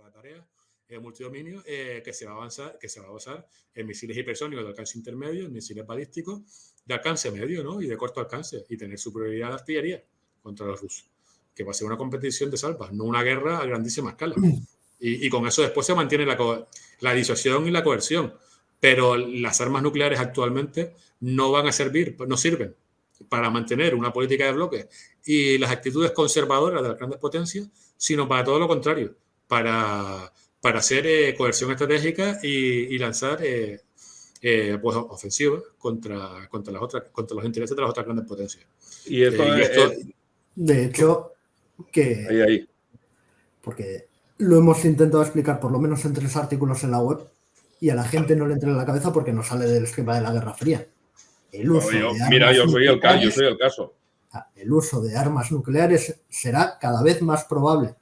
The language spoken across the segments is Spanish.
de tareas multidominio que se va a basar en misiles hipersónicos de alcance intermedio, en misiles balísticos de alcance medio, ¿no? Y de corto alcance, y tener superioridad de artillería contra los rusos, que va a ser una competición de salvas, no una guerra a grandísima escala. Y con eso después se mantiene la disuasión y la coerción, pero las armas nucleares actualmente no van a servir, no sirven para mantener una política de bloques y las actitudes conservadoras de las grandes potencias, sino para todo lo contrario, para hacer coerción estratégica y lanzar pues ofensivas contra los intereses de las otras grandes potencias. Y esto, de hecho, que ahí. Porque lo hemos intentado explicar por lo menos en 3 artículos en la web y a la gente no le entra en la cabeza porque no sale del esquema de la Guerra Fría. El uso de armas yo soy el caso. El uso de armas nucleares será cada vez más probable,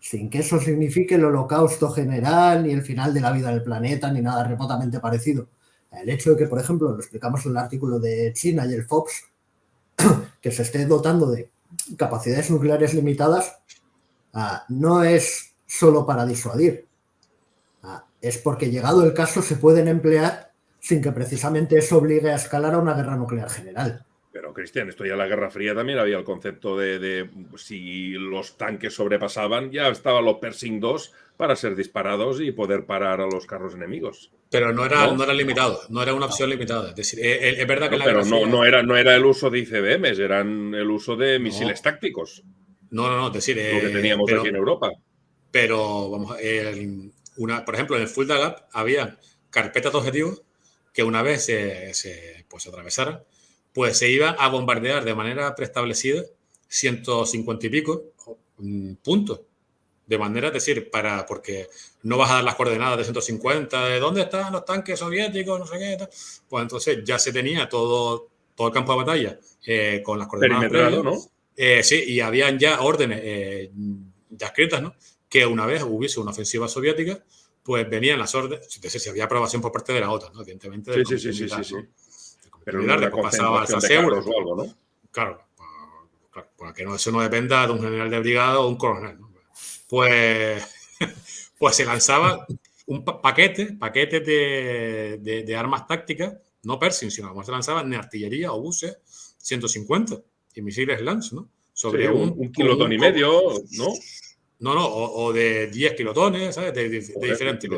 sin que eso signifique el holocausto general, ni el final de la vida del planeta, ni nada remotamente parecido. El hecho de que, por ejemplo, lo explicamos en el artículo de China y el FOPS, que se esté dotando de capacidades nucleares limitadas, no es solo para disuadir. Es porque, llegado el caso, se pueden emplear sin que precisamente eso obligue a escalar a una guerra nuclear general. Pero, Cristian, esto ya en la Guerra Fría también había el concepto de si los tanques sobrepasaban, ya estaban los Pershing 2 para ser disparados y poder parar a los carros enemigos. Pero no era limitado, no era una opción limitada. Es decir, es verdad que no era el uso de ICBMs, eran el uso de misiles tácticos. No, es decir, lo que teníamos aquí en Europa. Pero, vamos, por ejemplo, en el Fulda Gap había carpetas de objetivos que una vez se atravesaran, pues se iban a bombardear de manera preestablecida 150 y pico puntos. De manera, es decir, porque no vas a dar las coordenadas de 150, de dónde están los tanques soviéticos, no sé qué, tal. Pues entonces ya se tenía todo el campo de batalla con las coordenadas perimetrado, ¿no? Sí, y habían ya órdenes ya escritas, ¿no? Que una vez hubiese una ofensiva soviética, pues venían las órdenes, es decir, si había aprobación por parte de la OTAN, ¿no? Evidentemente. Sí. ¿no? Pero no una concentración de carros o algo, ¿no? Claro, para que eso no dependa de un general de brigada o un coronel, ¿no? Pues se lanzaba un paquete de armas tácticas, no Pershing, sino que se lanzaban en artillería, obuses, 150 y misiles Lance, ¿no? Sobre un kilotón y medio, ¿no? No, o de 10 kilotones, ¿sabes? De diferentes.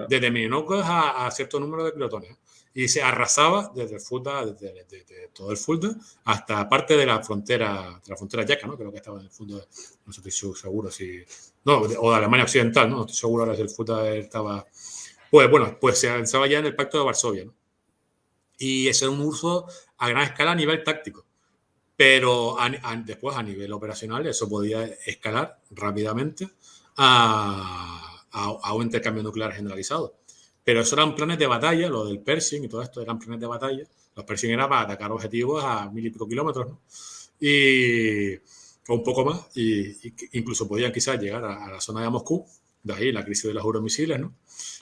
Desde mininocuas a cierto número de kilotones. Y se arrasaba desde el Fulda, desde todo el Fulda, hasta parte de la frontera yaca, ¿no? Creo que estaba en el Fulda, no estoy seguro si... No, o de Alemania Occidental, ¿no? No estoy seguro ahora si el Fulda estaba... Pues se avanzaba ya en el Pacto de Varsovia, ¿no? Y ese era un uso a gran escala a nivel táctico. Pero después, a nivel operacional, eso podía escalar rápidamente a un intercambio nuclear generalizado. Pero eso eran planes de batalla, lo del Pershing y todo esto eran planes de batalla. Los Pershing eran para atacar objetivos a 1000 y pico kilómetros, ¿no? O un poco más, y incluso podían quizás llegar a la zona de Moscú, de ahí la crisis de los euromisiles, ¿no?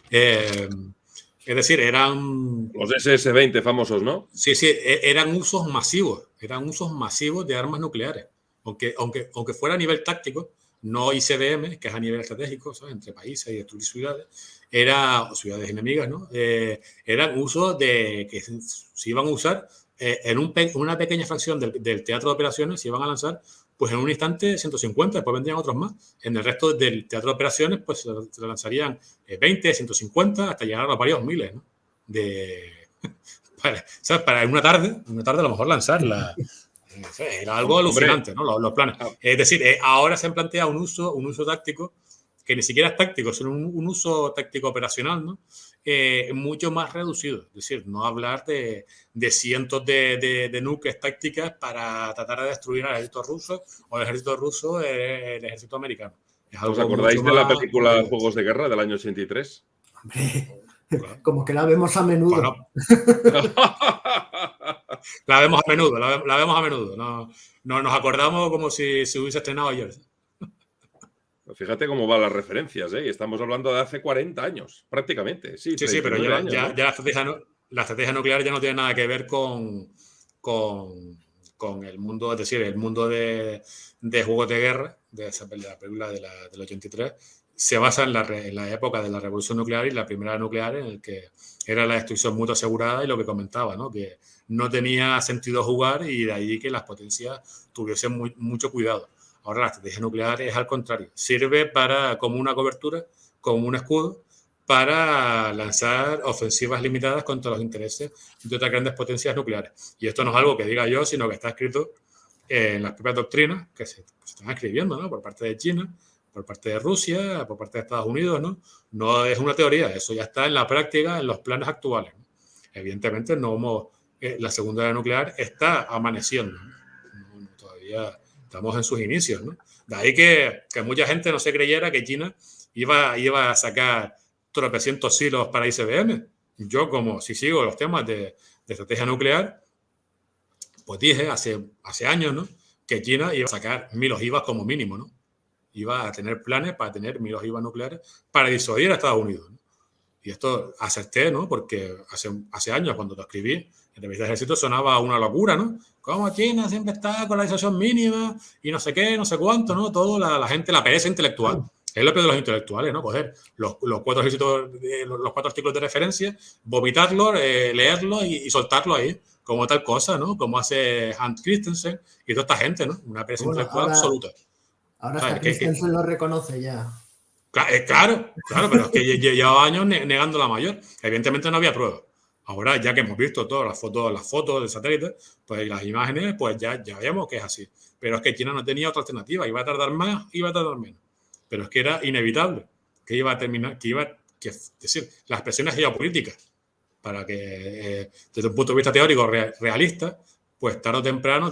Es decir, eran... Los SS-20 famosos, ¿no? Sí, eran usos masivos de armas nucleares. Aunque fuera a nivel táctico, no ICBM, que es a nivel estratégico, ¿sabes? Entre países y destruir ciudades, ciudades enemigas, ¿no? Eran usos que se iban a usar en una pequeña fracción del teatro de operaciones, se iban a lanzar pues en un instante 150, después vendrían otros más. En el resto del teatro de operaciones pues se lanzarían 20, 150, hasta llegar a varios miles, ¿no? Para una tarde a lo mejor lanzarla. Era algo alucinante, ¿no? Los planes. Es decir, ahora se han planteado un uso táctico que ni siquiera es táctico, sino un uso táctico operacional, ¿no? Mucho más reducido. Es decir, no hablar de cientos de nuques tácticas para tratar de destruir al ejército ruso o el ejército ruso, el ejército americano. ¿Os acordáis de la película Juegos de Guerra del año 83? Hombre, como que la vemos a menudo. Bueno, la vemos a menudo. No nos acordamos como si se hubiese estrenado ayer. Fíjate cómo van las referencias, ¿eh? Estamos hablando de hace 40 años, prácticamente. Sí, pero ya, años, ya la estrategia nuclear ya no tiene nada que ver con el mundo, es decir, el mundo de juegos de guerra, de la película del 83, se basa en la época de la revolución nuclear y la primera nuclear, en el que era la destrucción mutua asegurada y lo que comentaba, ¿no? Que no tenía sentido jugar y de ahí que las potencias tuviesen mucho cuidado. Ahora la estrategia nuclear es al contrario, sirve como una cobertura, como un escudo, para lanzar ofensivas limitadas contra los intereses de otras grandes potencias nucleares. Y esto no es algo que diga yo, sino que está escrito en las propias doctrinas que se están escribiendo, ¿no? Por parte de China, por parte de Rusia, por parte de Estados Unidos, ¿no? No es una teoría, eso ya está en la práctica, en los planes actuales, ¿no? Evidentemente, la Segunda Guerra Nuclear está amaneciendo, ¿no? Todavía estamos en sus inicios, ¿no? De ahí que mucha gente no se creyera que China iba a sacar tropecientos silos para ICBM. Yo, como si sigo los temas de estrategia nuclear, pues dije hace años, ¿no? Que China iba a sacar 1000 ojivas como mínimo, ¿no? Iba a tener planes para tener 1000 ojivas nucleares para disuadir a Estados Unidos, ¿no? Y esto acerté, ¿no? Porque hace años, cuando lo escribí, en revista de Ejército sonaba una locura, ¿no? Como China siempre está con la disuasión mínima y no sé qué, no sé cuánto, ¿no? Todo la gente, la pereza intelectual. Es lo peor de los intelectuales, ¿no? Coger los 4 ejércitos, los 4 artículos de referencia, vomitarlos, leerlos y soltarlos ahí, como tal cosa, ¿no? Como hace Hans Christensen y toda esta gente, ¿no? Una pereza intelectual absoluta. Ahora hasta Christensen lo reconoce ya. Claro, pero es que llevaba años negando la mayor. Evidentemente no había pruebas. Ahora, ya que hemos visto todas las fotos del satélite, pues las imágenes, pues ya vemos que es así. Pero es que China no tenía otra alternativa. Iba a tardar más, iba a tardar menos. Pero es que era inevitable que iba a terminar, es decir, las presiones geopolíticas para que, desde un punto de vista teórico realista, pues tarde o temprano,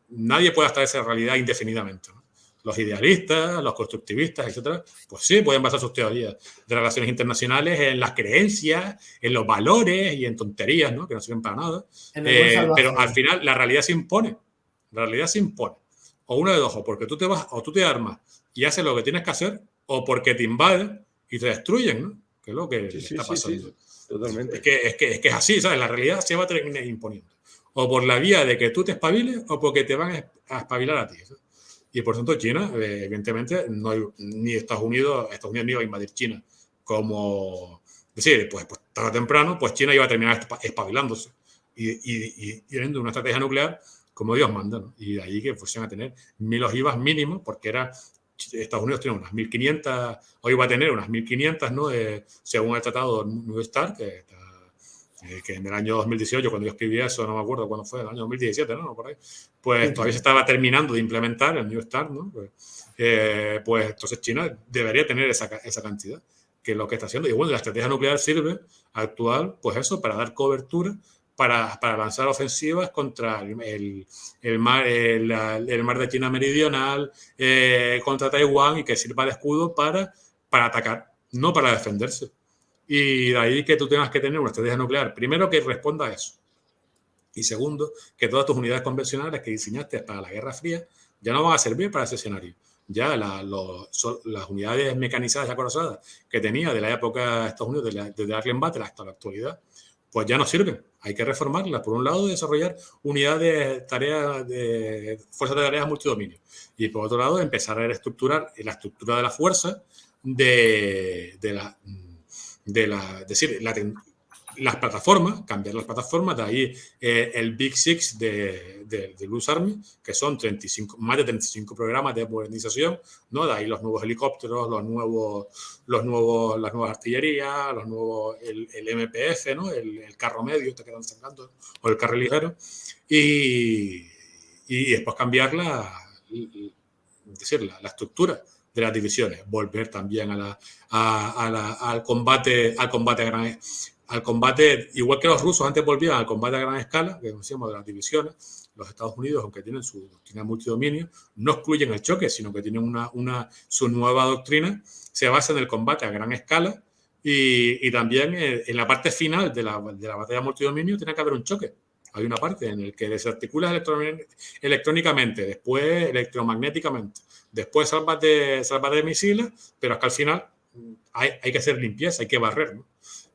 nadie puede estar en esa realidad indefinidamente, ¿no? Los idealistas, los constructivistas, etcétera, pues sí, pueden basar sus teorías de relaciones internacionales en las creencias, en los valores y en tonterías, ¿no? Que no sirven para nada. Pero al final la realidad se impone. La realidad se impone. O uno de dos, o porque tú te vas, o tú te armas y haces lo que tienes que hacer, o porque te invaden y te destruyen, ¿no? Que es lo que está pasando. Sí, totalmente. Es que es así, ¿sabes? La realidad se va a terminar imponiendo. O por la vía de que tú te espabiles o porque te van a espabilar a ti, ¿sabes? Y por tanto China, evidentemente, ni Estados Unidos no iba a invadir China como... Es decir, pues tarde o temprano, pues China iba a terminar espabilándose y teniendo una estrategia nuclear como Dios manda, ¿no? Y de ahí que fuesen a tener 1000 ojivas mínimo, porque Estados Unidos tiene unas 1500, hoy va a tener unas 1500, ¿no? Según el tratado New START, que en el año 2018, cuando yo escribí eso, no me acuerdo cuándo fue, el año 2017, ¿no? Por ahí, pues todavía se estaba terminando de implementar el New START, ¿no? Pues entonces China debería tener esa cantidad, que es lo que está haciendo. Y bueno, la estrategia nuclear sirve actual, pues eso, para dar cobertura, para lanzar ofensivas contra el mar de China Meridional, contra Taiwán, y que sirva de escudo para atacar, no para defenderse. Y de ahí que tú tengas que tener una estrategia nuclear, primero, que responda a eso. Y segundo, que todas tus unidades convencionales que diseñaste para la Guerra Fría ya no van a servir para ese escenario. Ya las unidades mecanizadas y acorazadas que tenía de la época de Estados Unidos, desde Arlen Battle hasta la actualidad, pues ya no sirven. Hay que reformarlas. Por un lado, desarrollar unidades de fuerzas de tareas multidominio. Y por otro lado, empezar a reestructurar la estructura de la fuerza las plataformas, cambiar las plataformas, de ahí el Big Six de US Army, que son más de 35 programas de modernización, ¿no? De ahí los nuevos helicópteros, las nuevas artillerías, el MPF, ¿no? El carro medio que están sacando, o el carro ligero, y después cambiar la estructura de las divisiones, volver también al combate igual que los rusos antes volvían al combate a gran escala, que decíamos de las divisiones. Los Estados Unidos, aunque tienen su doctrina multidominio, no excluyen el choque, sino que tienen su nueva doctrina, se basa en el combate a gran escala, y también en la parte final de la batalla multidominio tiene que haber un choque. Hay una parte en la que desarticulas electrónicamente, después electromagnéticamente, después salvas de misiles, pero es que al final hay que hacer limpieza, hay que barrer, ¿no?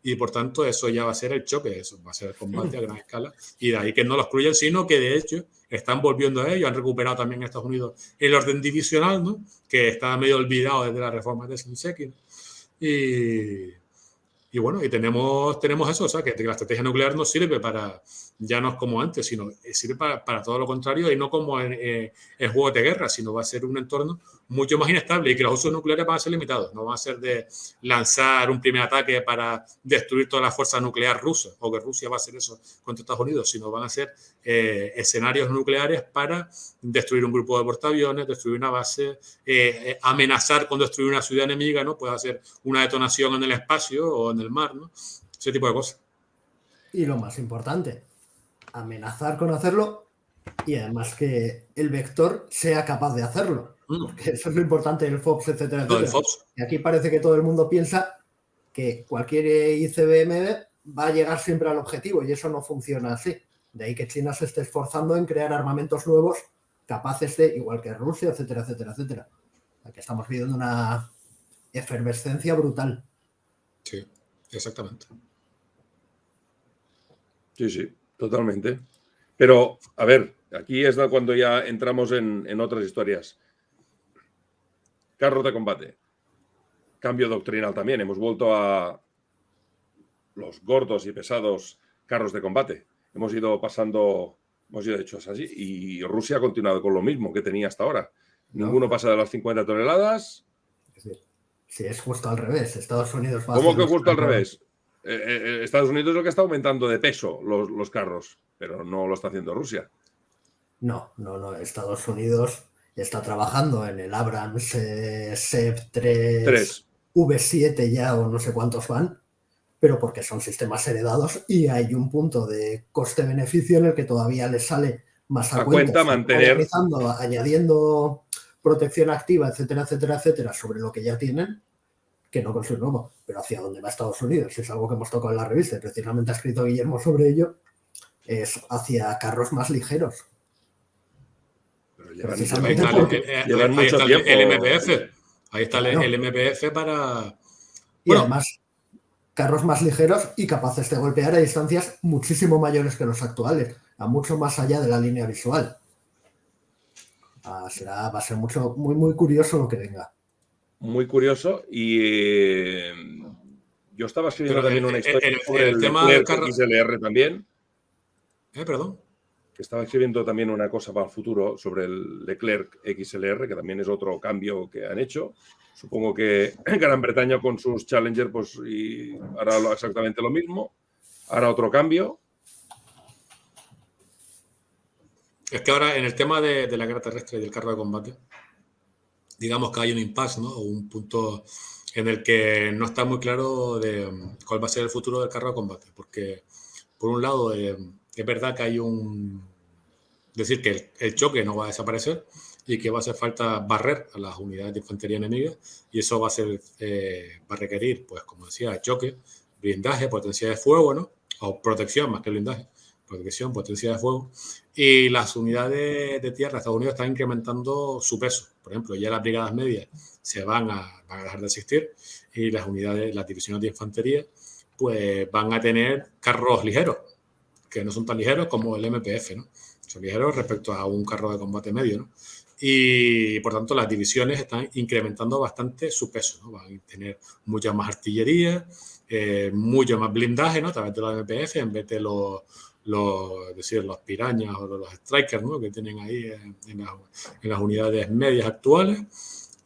y por tanto eso ya va a ser el choque, eso va a ser el combate a gran escala, y de ahí que no lo excluyen, sino que de hecho están volviendo a ello, han recuperado también en Estados Unidos el orden divisional, ¿no? Que está medio olvidado desde la reforma de Shinseki, ¿no? Y bueno, y tenemos eso, o sea, que la estrategia nuclear no sirve para, ya no es como antes, sino sirve para todo lo contrario y no como en juegos de guerra, sino va a ser un entorno mucho más inestable y que los usos nucleares van a ser limitados. No va a ser de lanzar un primer ataque para destruir toda la fuerza nuclear rusa o que Rusia va a hacer eso contra Estados Unidos, sino van a ser escenarios nucleares para destruir un grupo de portaaviones, destruir una base, amenazar con destruir una ciudad enemiga, ¿no? Puede hacer una detonación en el espacio o en el mar, ¿no? Ese tipo de cosas. Y lo más importante, amenazar con hacerlo y además que el vector sea capaz de hacerlo. Porque eso es lo importante del FOBS, etcétera, etcétera. FOBS. Y aquí parece que todo el mundo piensa que cualquier ICBM va a llegar siempre al objetivo y eso no funciona así. De ahí que China se esté esforzando en crear armamentos nuevos capaces de, igual que Rusia, etcétera, etcétera, etcétera. Aquí estamos viviendo una efervescencia brutal. Sí, exactamente. Sí, totalmente. Pero, a ver, aquí es cuando ya entramos en otras historias. Carros de combate. Cambio doctrinal también. Hemos vuelto a los gordos y pesados carros de combate. Hemos ido hechos así. Y Rusia ha continuado con lo mismo que tenía hasta ahora. Ninguno pasa de las 50 toneladas. Sí, es justo al revés. Estados Unidos va ¿Cómo que justo al revés? Estados Unidos es lo que está aumentando de peso los carros, pero no lo está haciendo Rusia. No. Estados Unidos está trabajando en el Abrams SEP-3 V7 ya o no sé cuántos van, pero porque son sistemas heredados y hay un punto de coste-beneficio en el que todavía les sale más a cuenta mantener, añadiendo protección activa, etcétera, etcétera, etcétera, sobre lo que ya tienen, que no con nuevo. Pero ¿hacia dónde va Estados Unidos? Es algo que hemos tocado en la revista y precisamente ha escrito Guillermo sobre ello, es hacia carros más ligeros. Pero ahí está el MPF. Ahí está el MPF para... Y además, carros más ligeros y capaces de golpear a distancias muchísimo mayores que los actuales, a mucho más allá de la línea visual. Va a ser muy, muy curioso lo que venga. Muy curioso. Y yo estaba escribiendo también una historia sobre el tema del XLR también. Perdón. Que estaba escribiendo también una cosa para el futuro sobre el Leclerc XLR, que también es otro cambio que han hecho. Supongo que Gran Bretaña con sus Challenger pues, hará exactamente lo mismo. Hará otro cambio. Es que ahora en el tema de la guerra terrestre y del carro de combate, digamos que hay un impasse, ¿no? O un punto en el que no está muy claro de cuál va a ser el futuro del carro de combate. Porque, por un lado, es verdad que hay decir que el choque no va a desaparecer y que va a hacer falta barrer a las unidades de infantería enemigas y eso va a requerir, pues como decía, choque, blindaje, potencia de fuego, ¿no? O protección más que blindaje, protección, potencia de fuego. Y las unidades de tierra de Estados Unidos están incrementando su peso. Por ejemplo, ya las brigadas medias van a dejar de existir y las divisiones de infantería pues van a tener carros ligeros, que no son tan ligeros como el MPF, ¿no? Son ligeros respecto a un carro de combate medio, ¿no? Y por tanto las divisiones están incrementando bastante su peso, ¿no? Van a tener mucha más artillería, mucho más blindaje, ¿no? A través de los MPF en vez de los pirañas o los strikers, ¿no? Que tienen ahí en las unidades medias actuales.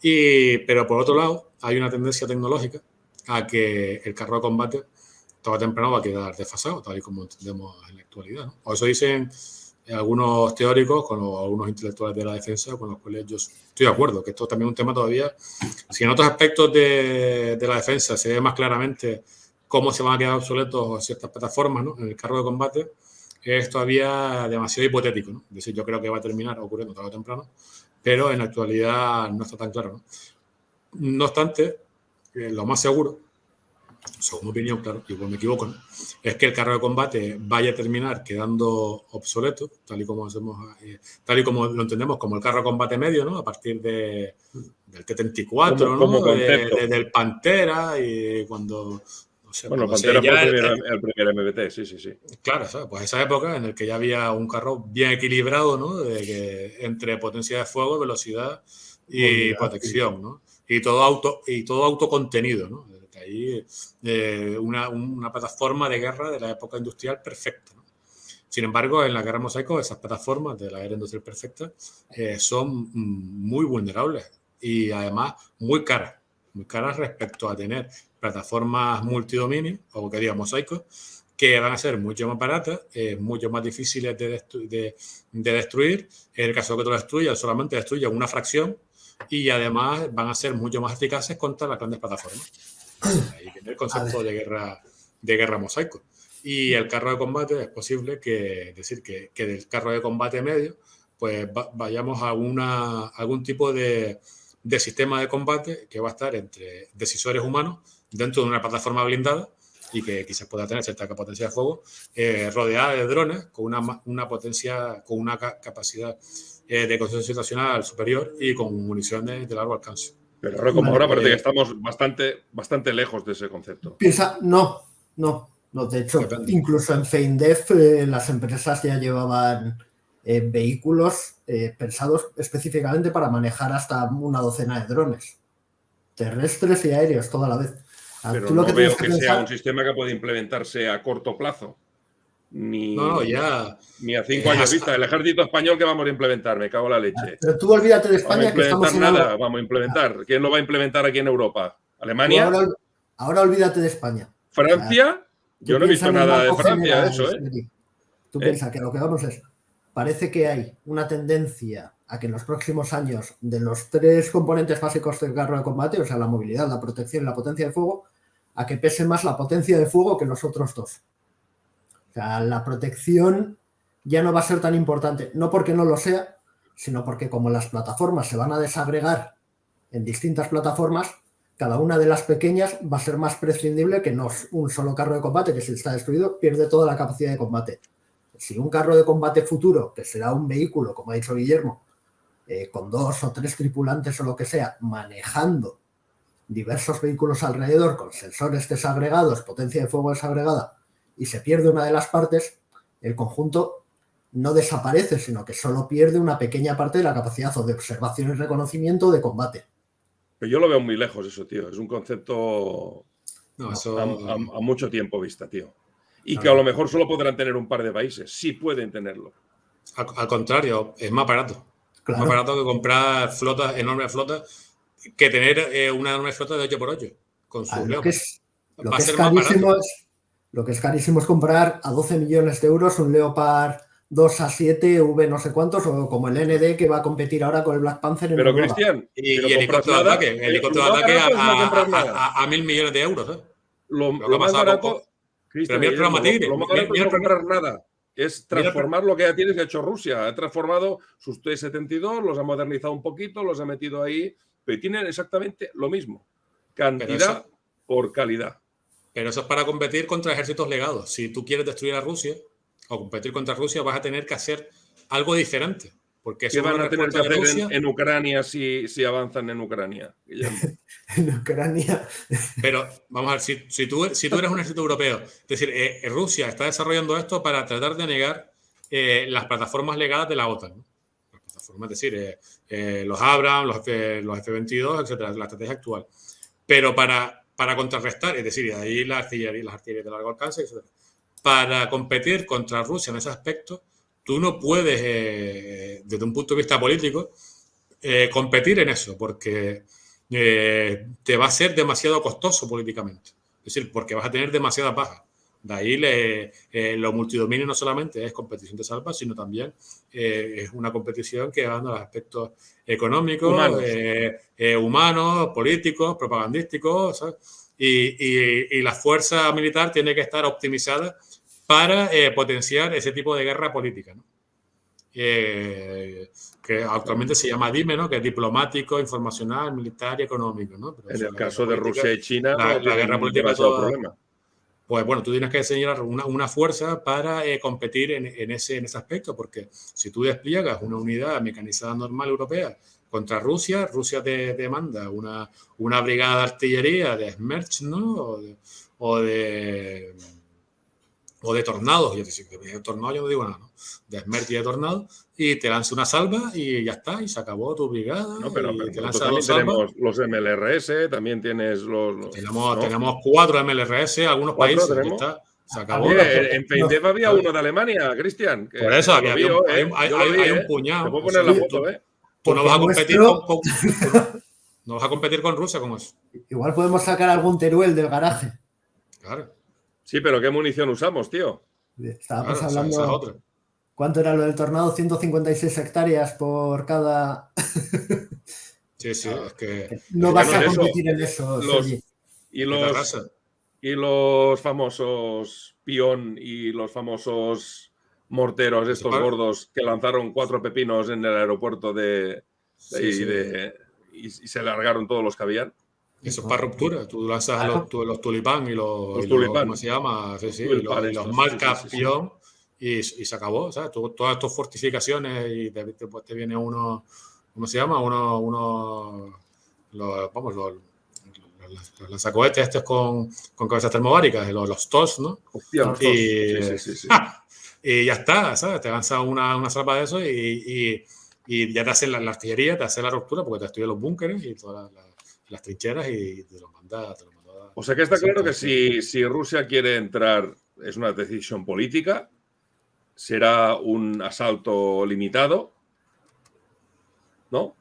Pero por otro lado hay una tendencia tecnológica a que el carro de combate tarde o temprano va a quedar desfasado, tal y como entendemos en la actualidad, ¿no? O eso dicen algunos teóricos, algunos intelectuales de la defensa, con los cuales yo estoy de acuerdo, que esto también es un tema todavía. Si en otros aspectos de la defensa se ve más claramente cómo se van a quedar obsoletos ciertas plataformas, ¿no? En el carro de combate, es todavía demasiado hipotético, ¿no? Es decir, yo creo que va a terminar ocurriendo tarde o temprano, pero en la actualidad no está tan claro, ¿no? No obstante, lo más seguro, según mi opinión, claro, igual me equivoco, ¿no? Es que el carro de combate vaya a terminar quedando obsoleto, tal y como lo entendemos como el carro de combate medio, ¿no? A partir del T-34, ¿no? Del Pantera y cuando O sea, Bueno, cuando Pantera fue ya, el primer MBT, sí. claro, ¿sabes? Pues esa época en la que ya había un carro bien equilibrado, ¿no? Entre potencia de fuego, velocidad y Movilidad, sí. protección, ¿no? Y todo autocontenido, ¿no? Desde ahí una plataforma de guerra de la época industrial perfecta, ¿no? Sin embargo, en la guerra mosaico, esas plataformas de la era industrial perfecta son muy vulnerables y además muy caras respecto a tener plataformas multidominio, o que diga mosaicos, que van a ser mucho más baratas, mucho más difíciles de destruir. En el caso de que tú lo destruyas, solamente destruyas una fracción y además van a ser mucho más eficaces contra las grandes plataformas. Ahí viene el concepto de guerra mosaico. Y el carro de combate es posible que del carro de combate medio pues vayamos a algún tipo de sistema de combate que va a estar entre decisores humanos dentro de una plataforma blindada y que quizás pueda tener cierta potencia de fuego, rodeada de drones con una potencia, con una capacidad de conciencia situacional superior y con municiones de largo alcance. Pero ahora como ahora parece que estamos bastante lejos de ese concepto. Piensa, no. De hecho, Depende. incluso en Feindef las empresas ya llevaban vehículos pensados específicamente para manejar hasta una docena de drones, terrestres y aéreos, toda la vez. Pero Tú lo no que veo tienes que que sea pensar, un sistema que pueda implementarse a corto plazo. Ni a 5 años vista. El ejército español que vamos a implementar, me cago en la leche. Pero tú olvídate de ¿Vamos a España, que estamos implementar en nada? algo. Vamos a implementar. ¿Quién lo va a implementar aquí en Europa? Tú ¿Alemania? ahora olvídate de España. ¿Francia? Yo no he visto nada de Francia de eso, ¿eh? Tú piensas que lo que vamos es, parece que hay una tendencia a que en los próximos años, de los 3 componentes básicos del carro de combate, o sea, la movilidad, la protección y la potencia de fuego, a que pese más la potencia de fuego que los otros 2. O sea, la protección ya no va a ser tan importante, no porque no lo sea, sino porque como las plataformas se van a desagregar en distintas plataformas, cada una de las pequeñas va a ser más prescindible que no un solo carro de combate que si está destruido pierde toda la capacidad de combate. Si un carro de combate futuro, que será un vehículo, como ha dicho Guillermo, con 2 o 3 tripulantes o lo que sea, manejando diversos vehículos alrededor con sensores desagregados, potencia de fuego desagregada, y se pierde una de las partes, el conjunto no desaparece, sino que solo pierde una pequeña parte de la capacidad o de observación y reconocimiento de combate. Pero yo lo veo muy lejos eso, tío. Es un concepto a mucho tiempo vista, tío. Y que a lo mejor solo podrán tener un par de países. Sí pueden tenerlo. Al contrario, es más barato. Claro. Más barato que comprar enormes flotas, que tener una enorme flota de 8x8 con sus Leopard. Va a ser más barato. Lo que es carísimo es comprar a 12 millones de euros un Leopard 2A7 V no sé cuántos, o como el ND que va a competir ahora con el Black Panther en Pero Europa. Cristian, y helicóptero de ataque. Helicóptero de ataque a 1.000 millones de euros. Lo más barato, Cristian, mira el programa Tigre. Lo más barato es no comprar nada. Es transformar lo que ya tienes, que ha hecho Rusia. Ha transformado sus T-72, los ha modernizado un poquito, los ha metido ahí, pero tienen exactamente lo mismo. Cantidad por calidad. Pero eso es para competir contra ejércitos legados. Si tú quieres destruir a Rusia o competir contra Rusia, vas a tener que hacer algo diferente. Porque ¿Qué van a tener que hacer en Ucrania si avanzan en Ucrania, Guillermo? En Ucrania. Pero vamos a ver, si tú eres un ejército europeo, es decir, Rusia está desarrollando esto para tratar de negar las plataformas legadas de la OTAN, ¿no? Las plataformas, es decir, los Abrams, los F-22, etcétera, la estrategia actual. Pero para contrarrestar, es decir, ahí las artillerías de largo alcance, etcétera, para competir contra Rusia en ese aspecto, tú no puedes, desde un punto de vista político, competir en eso, porque te va a ser demasiado costoso políticamente. Es decir, porque vas a tener demasiadas bajas. De ahí lo multidominio no solamente es competición de salvas, sino también es una competición que va a los aspectos económicos, humanos, políticos, propagandísticos, ¿sabes? Y la fuerza militar tiene que estar optimizada para potenciar ese tipo de guerra política, ¿no? Que actualmente se llama DIME, ¿no? Que es diplomático, informacional, militar y económico, ¿no? Pero en el caso de Rusia y China, la guerra política es todo problema. Pues bueno, tú tienes que diseñar una fuerza para competir en ese aspecto, porque si tú despliegas una unidad mecanizada normal europea contra Rusia. Rusia te manda una brigada de artillería de Smerch, ¿no? O de tornados. Yo te digo, de tornado yo no digo nada, ¿no? De Smerch y de tornado. Y te lanza una salva y ya está. Y se acabó tu brigada. No, pero y te nosotros lanza también dos salvas. tenemos los MLRS, también tienes los Tenemos 4 MLRS, algunos 4 países. tenemos. Ya está. Se acabó. Oye, en Feindef había uno de Alemania, Cristian. Por eso yo había lo vi, hay un puñado. Te puedo poner la foto, Tú no vas a competir nuestro... no vas a competir con Rusia como eso. Igual podemos sacar algún Teruel del garaje. Claro. Sí, pero ¿qué munición usamos, tío? Estábamos Claro, esa es hablando... otra. ¿Cuánto era lo del tornado? 156 hectáreas por cada... Sí, Claro, es que no es vas que a no es competir en eso, Sergi. Y los famosos Pion y los famosos morteros, estos gordos que lanzaron 4 pepinos en el aeropuerto y se largaron todos los que habían. Eso es para ruptura. Tú lanzas los tulipán y los tulipán. ¿cómo se llama? Sí, Tulipán, los marcas sí. Pion y se acabó. ¿Sabes? Todas estas fortificaciones y después te viene uno, ¿cómo se llama? Los lanzacohetes estos con cabezas termobáricas, los TOS, ¿no? Hostia, sí. Y ya está, ¿sabes? Te lanza una salva de eso y ya te hacen la artillería, te hace la ruptura porque te destruyen los búnkeres y todas las trincheras y te lo manda. O sea que está claro que si Rusia quiere entrar, es una decisión política, será un asalto limitado, ¿no?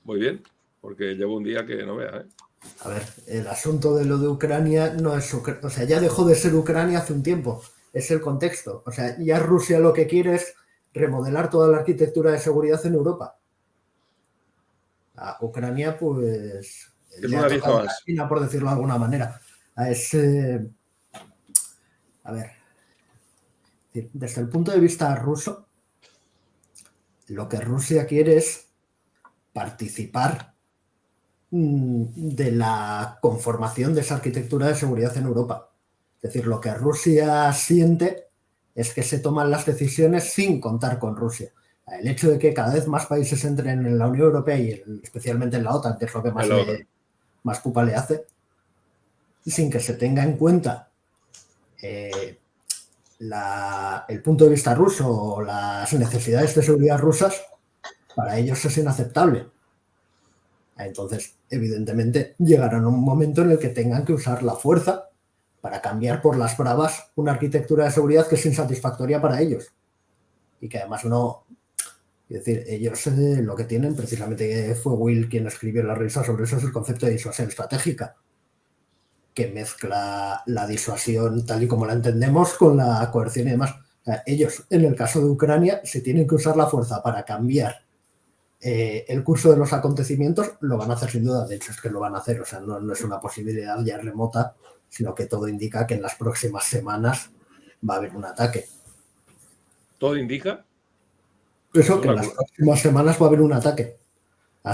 Muy bien, porque llevo un día que no vea, ¿eh? A ver, el asunto de lo de Ucrania no es... O sea, ya dejó de ser Ucrania hace un tiempo. Es el contexto. O sea, ya Rusia lo que quiere es remodelar toda la arquitectura de seguridad en Europa. A Ucrania, pues... Es una vieja más. China, por decirlo de alguna manera. A ver. Desde el punto de vista ruso, lo que Rusia quiere es participar de la conformación de esa arquitectura de seguridad en Europa. Es decir, lo que Rusia siente es que se toman las decisiones sin contar con Rusia. El hecho de que cada vez más países entren en la Unión Europea y especialmente en la OTAN, que es lo que más pupa le hace, sin que se tenga en cuenta el punto de vista ruso o las necesidades de seguridad rusas, para ellos es inaceptable. Entonces, evidentemente, llegarán a un momento en el que tengan que usar la fuerza para cambiar por las bravas una arquitectura de seguridad que es insatisfactoria para ellos. Y que además no... Es decir, ellos lo que tienen, precisamente fue Will quien escribió la revista sobre eso, es el concepto de disuasión estratégica, que mezcla la disuasión tal y como la entendemos con la coerción y demás. O sea, ellos, en el caso de Ucrania, si tienen que usar la fuerza para cambiar el curso de los acontecimientos, lo van a hacer sin duda. De hecho, es que lo van a hacer. O sea, no es una posibilidad ya remota, sino que todo indica que en las próximas semanas va a haber un ataque. ¿Todo indica? Eso, que en las próximas semanas va a haber un ataque.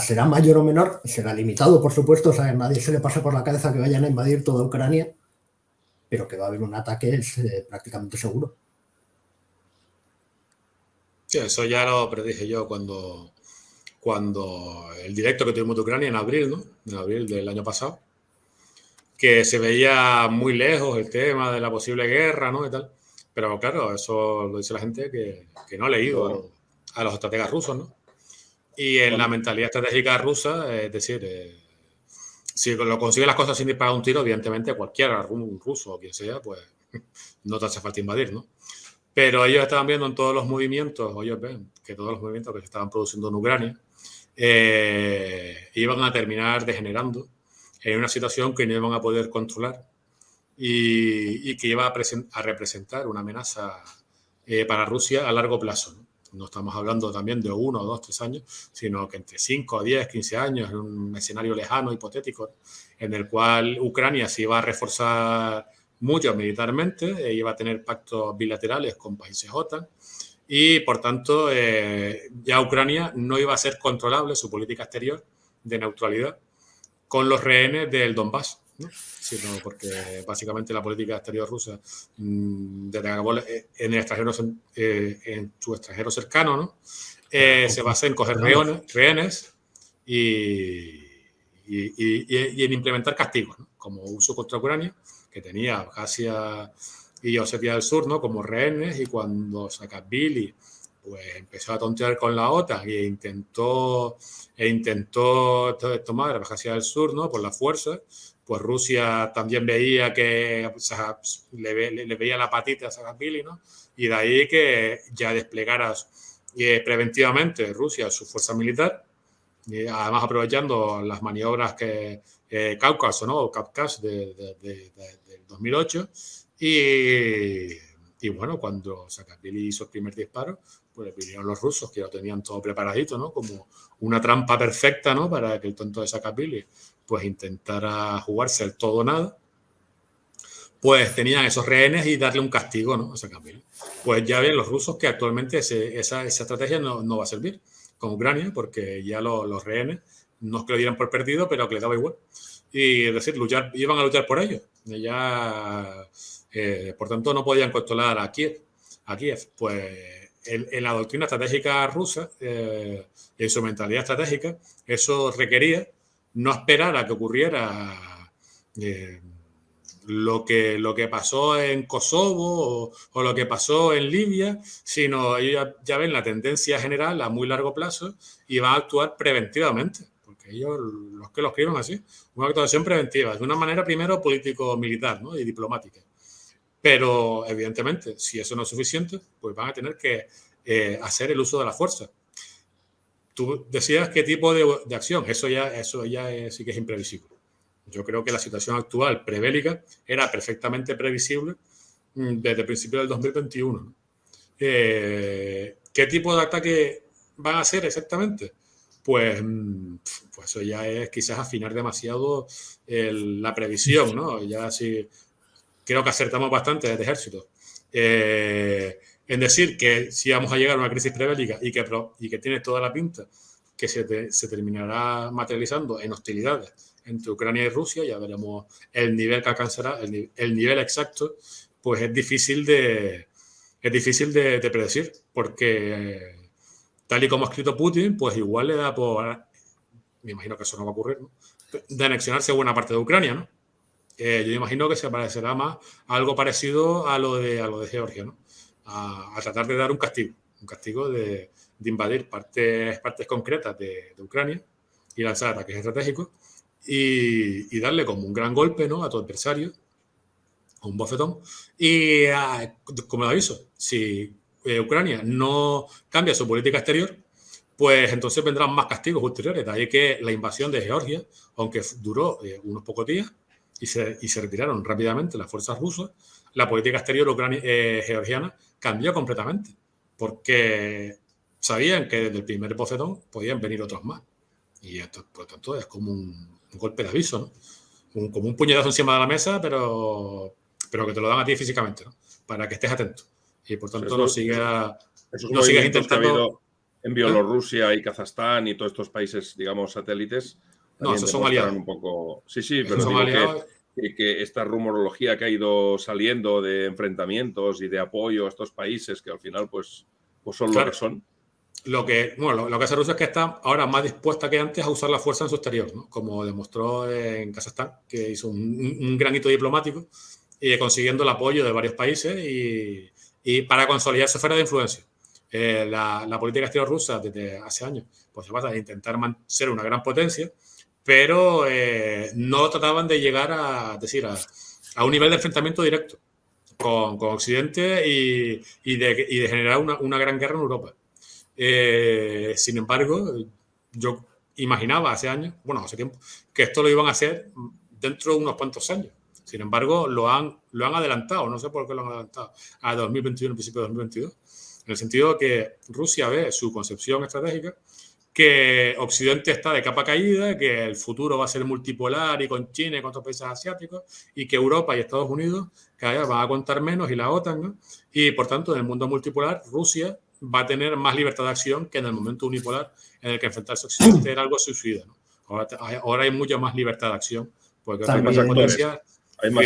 Será mayor o menor, será limitado, por supuesto. O sea, a nadie se le pasa por la cabeza que vayan a invadir toda Ucrania, pero que va a haber un ataque es prácticamente seguro. Sí, eso ya lo predije yo cuando el directo que tuvimos de Ucrania en abril, ¿no? En abril del año pasado, que se veía muy lejos el tema de la posible guerra, ¿no? Y tal. Pero claro, eso lo dice la gente que no ha leído a los estrategas rusos, ¿no? Y en la mentalidad estratégica rusa, es decir, si lo consigue las cosas sin disparar un tiro, evidentemente cualquiera, un ruso o quien sea, pues no te hace falta invadir, ¿no? Pero ellos estaban viendo en todos los movimientos, o ellos ven que todos los movimientos que se estaban produciendo en Ucrania iban a terminar degenerando en una situación que no iban a poder controlar y que iba a representar una amenaza para Rusia a largo plazo, ¿no? No estamos hablando también de 1, 2, 3 años, sino que entre 5, 10, 15 años, en un escenario lejano, hipotético, en el cual Ucrania se iba a reforzar mucho militarmente, iba a tener pactos bilaterales con países OTAN y, por tanto, ya Ucrania no iba a ser controlable su política exterior de neutralidad con los rehenes del Donbass, ¿no? Sino porque básicamente la política exterior rusa desde que acabó en su extranjero cercano, ¿no? se basa en coger rehenes y en implementar castigos, ¿no? Como uso contra Ucrania, que tenía Abjasia y Osetia del Sur, ¿no? Como rehenes, y cuando Saakashvili pues empezó a tontear con la OTAN e intentó tomar Abjasia del Sur, ¿no? Por la fuerza, pues Rusia también veía que le veía la patita a Saakashvili, ¿no? Y de ahí que ya desplegara preventivamente Rusia su fuerza militar, y además aprovechando las maniobras que Cáucaso, ¿no? Kavkaz del 2008, y bueno, cuando Saakashvili hizo el primer disparo, pues vinieron los rusos, que lo tenían todo preparadito, ¿no? Como una trampa perfecta, ¿no? Para que el tonto de Saakashvili pues intentara jugarse el todo o nada. Pues tenían esos rehenes y darle un castigo, ¿no? A Saakashvili. Pues ya ven los rusos que actualmente esa estrategia no va a servir con Ucrania, porque ya los rehenes no es que lo dieran por perdido, pero que les daba igual. Y es decir, iban a luchar por ellos. Por tanto, no podían controlar a Kiev. Pues en la doctrina estratégica rusa, en su mentalidad estratégica, eso requería no esperar a que ocurriera lo que pasó en Kosovo o lo que pasó en Libia, sino ellos ya ven la tendencia general a muy largo plazo y van a actuar preventivamente, porque ellos los que lo escriben así, una actuación preventiva, de una manera primero político-militar, ¿no? Y diplomática. Pero evidentemente, si eso no es suficiente, pues van a tener que hacer el uso de la fuerza. Tú decías qué tipo de acción, eso ya sí que es imprevisible. Yo creo que la situación actual prebélica era perfectamente previsible desde el principio del 2021, ¿no? ¿Qué tipo de ataque van a hacer exactamente? Pues eso ya es quizás afinar demasiado la previsión, ¿no? Ya sí creo que acertamos bastante desde ejército en decir que si vamos a llegar a una crisis prebélica y que tiene toda la pinta que se terminará materializando en hostilidades entre Ucrania y Rusia, ya veremos el nivel que alcanzará, el nivel exacto, pues es difícil de predecir, porque tal y como ha escrito Putin, pues igual le da por, me imagino que eso no va a ocurrir, ¿no? De anexionarse buena parte de Ucrania, ¿no? Yo imagino que se parecerá más a algo parecido a lo de Georgia, ¿no? A tratar de dar un castigo de invadir partes concretas de Ucrania y lanzar ataques estratégicos y darle como un gran golpe, ¿no? A tu adversario, un bofetón. Y como lo aviso, si Ucrania no cambia su política exterior, pues entonces vendrán más castigos ulteriores. De ahí que la invasión de Georgia, aunque duró unos pocos días y se retiraron rápidamente las fuerzas rusas, la política exterior georgiana cambió completamente, porque sabían que desde el primer bofetón podían venir otros más. Y esto, por lo tanto, es como un golpe de aviso, ¿no? Como un puñetazo encima de la mesa, pero que te lo dan a ti físicamente, ¿no? Para que estés atento. Y por tanto no sigas intentando. Que ha habido en Bielorrusia y Kazajstán y todos estos países, digamos, satélites. No, esos son aliados. Un poco. Sí, pero digo que esta rumorología que ha ido saliendo de enfrentamientos y de apoyo a estos países, que al final pues son lo que son. Lo que hace Rusia es que está ahora más dispuesta que antes a usar la fuerza en su exterior, ¿no? Como demostró en Kazajstán, que hizo un gran hito diplomático y consiguiendo el apoyo de varios países y para consolidar su esfera de influencia. La política exterior rusa desde hace años pues se basa en intentar ser una gran potencia, pero no trataban de llegar a un nivel de enfrentamiento directo con Occidente y de generar una gran guerra en Europa. Sin embargo, yo imaginaba hace tiempo, que esto lo iban a hacer dentro de unos cuantos años. Sin embargo, lo han adelantado, no sé por qué lo han adelantado, a 2021, principio de 2022, en el sentido de que Rusia ve su concepción estratégica, que Occidente está de capa caída, que el futuro va a ser multipolar y con China y con otros países asiáticos, y que Europa y Estados Unidos cada vez van a contar menos, y la OTAN, ¿no? Y por tanto, en el mundo multipolar, Rusia va a tener más libertad de acción que en el momento unipolar en el que enfrentarse a Occidente era algo suicida, ¿no? Ahora hay mucha más libertad de acción, porque hay más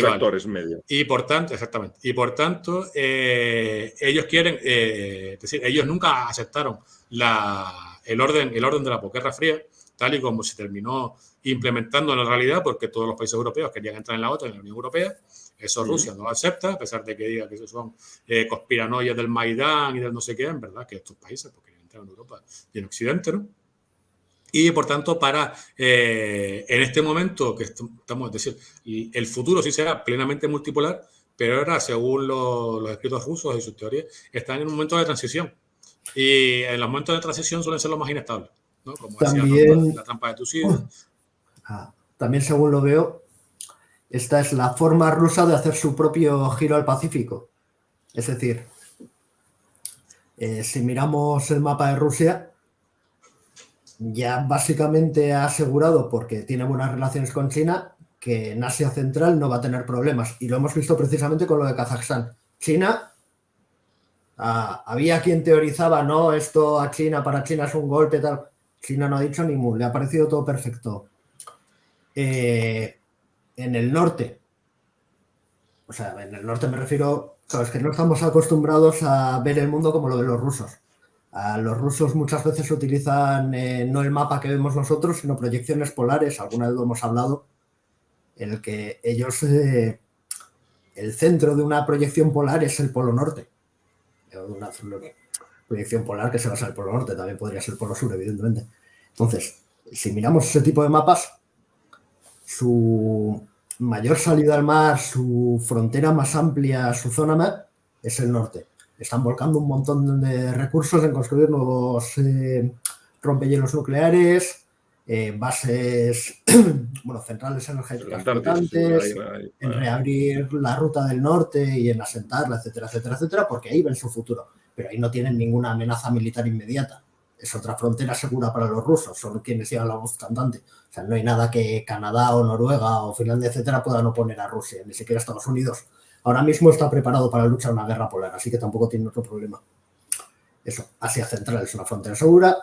actores medio. Y por tanto, exactamente. Y por tanto, ellos quieren, es decir, ellos nunca aceptaron el orden de la posguerra fría, tal y como se terminó implementando en la realidad, porque todos los países europeos querían entrar en la OTAN, en la Unión Europea. Eso Rusia no lo acepta, a pesar de que diga que eso son conspiranoias del Maidán y del no sé qué, en verdad, que estos países pues, querían entrar en Europa y en Occidente, ¿no? Y, por tanto, en este momento que estamos, es decir, el futuro sí será plenamente multipolar, pero ahora, según los escritos rusos y sus teorías, están en un momento de transición. Y en los momentos de transición suelen ser los más inestables, ¿no? Como decía También, la trampa de Tucídides. también, según lo veo, esta es la forma rusa de hacer su propio giro al Pacífico. Es decir, si miramos el mapa de Rusia, ya básicamente ha asegurado, porque tiene buenas relaciones con China, que en Asia Central no va a tener problemas. Y lo hemos visto precisamente con lo de Kazajstán. China, había quien teorizaba, no, esto a China, para China es un golpe, tal. China no ha dicho ni mu, le ha parecido todo perfecto. En el norte, o sea, en el norte me refiero, claro, es que no estamos acostumbrados a ver el mundo como lo ven los rusos. Los rusos muchas veces utilizan no el mapa que vemos nosotros, sino proyecciones polares, alguna vez lo hemos hablado, en el que ellos, el centro de una proyección polar es el polo norte. Una proyección polar que se basa en el polo norte, también podría ser el polo sur, evidentemente. Entonces, si miramos ese tipo de mapas, su mayor salida al mar, su frontera más amplia, su zona más, es el norte. Están volcando un montón de recursos en construir nuevos rompehielos nucleares, bases, bueno, centrales energéticas flotantes, en reabrir la ruta del norte y en asentarla, etcétera, etcétera, etcétera, porque ahí ven su futuro. Pero ahí no tienen ninguna amenaza militar inmediata. Es otra frontera segura para los rusos, son quienes llevan la voz cantante. O sea, no hay nada que Canadá o Noruega o Finlandia, etcétera, puedan oponer a Rusia, ni siquiera Estados Unidos. Ahora mismo está preparado para luchar una guerra polar, así que tampoco tiene otro problema. Eso, Asia Central es una frontera segura.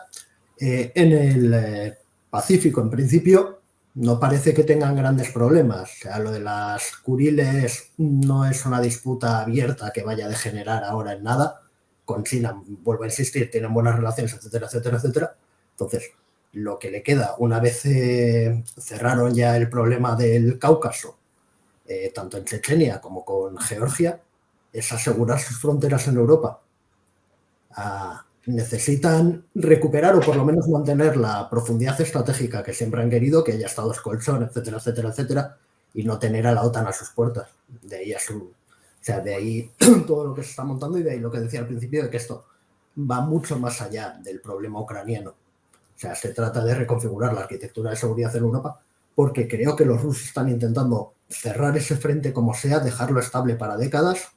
En el Pacífico, en principio, no parece que tengan grandes problemas. O sea, lo de las Kuriles no es una disputa abierta que vaya a degenerar ahora en nada. Con China, vuelvo a insistir, tienen buenas relaciones, etcétera, etcétera, etcétera. Entonces, lo que le queda, una vez cerraron ya el problema del Cáucaso, tanto en Chechenia como con Georgia, es asegurar sus fronteras en Europa. Necesitan recuperar o por lo menos mantener la profundidad estratégica que siempre han querido, que haya estados colchón, etcétera, etcétera, etcétera, y no tener a la OTAN a sus puertas. De ahí de ahí todo lo que se está montando y de ahí lo que decía al principio de que esto va mucho más allá del problema ucraniano. O sea, se trata de reconfigurar la arquitectura de seguridad en Europa, porque creo que los rusos están intentando cerrar ese frente como sea, dejarlo estable para décadas,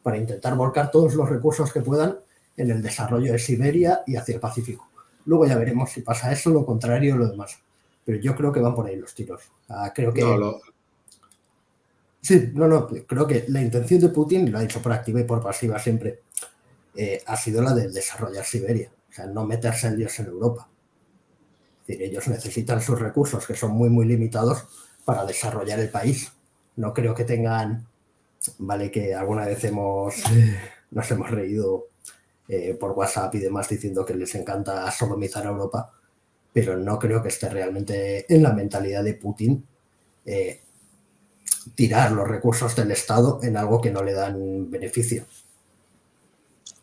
para intentar volcar todos los recursos que puedan en el desarrollo de Siberia y hacia el Pacífico. Luego ya veremos si pasa eso, lo contrario o lo demás. Pero yo creo que van por ahí los tiros. Creo que... Sí, creo que la intención de Putin, lo ha dicho por activa y por pasiva siempre, ha sido la de desarrollar Siberia, o sea, no meterse en líos en Europa. Es decir, ellos necesitan sus recursos, que son muy, muy limitados, para desarrollar el país. No creo que tengan, vale, que alguna vez nos hemos reído por WhatsApp y demás diciendo que les encanta sodomizar a Europa, pero no creo que esté realmente en la mentalidad de Putin tirar los recursos del Estado en algo que no le dan beneficio.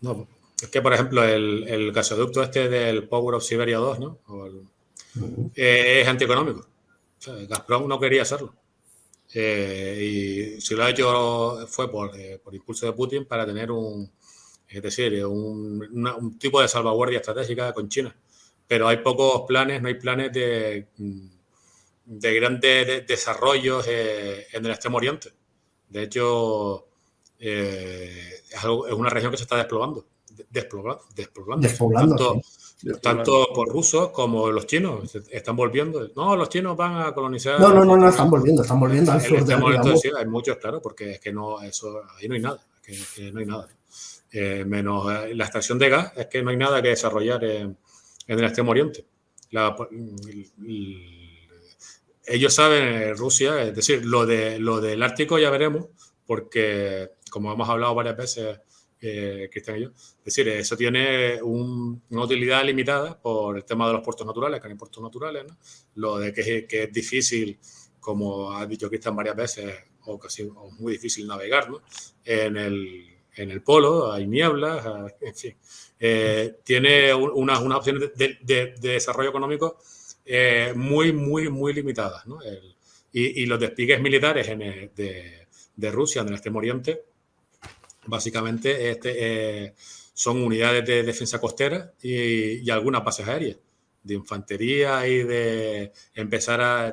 No, es que, por ejemplo, el gasoducto este del Power of Siberia 2, ¿no? Es antieconómico. O sea, Gazprom no quería hacerlo. Y si lo ha hecho fue por impulso de Putin para tener un tipo de salvaguardia estratégica con China. Pero hay pocos planes, no hay planes de grandes desarrollos en el Extremo Oriente. De hecho, es una región que se está despoblando. Tanto por rusos como los chinos están volviendo. No, los chinos van a colonizar. No, están volviendo al sur del Oriente. Sí, hay muchos, claro, porque es que no, eso, ahí no hay nada. Que no hay nada. Menos la extracción de gas, es que no hay nada que desarrollar en el Extremo Oriente. Ellos saben, Rusia, es decir, lo del Ártico ya veremos, porque como hemos hablado varias veces Cristian y yo. Es decir, eso tiene una utilidad limitada por el tema de los puertos naturales, que no hay puertos naturales, ¿no? Lo de que es difícil, como ha dicho Cristian varias veces, o muy difícil navegar, ¿no? En el polo hay nieblas, en fin. Tiene unas opciones de desarrollo económico muy limitadas, ¿no? Y los despliegues militares de Rusia en el Extremo Oriente, básicamente son unidades de defensa costera y algunas bases aéreas de infantería y de empezar a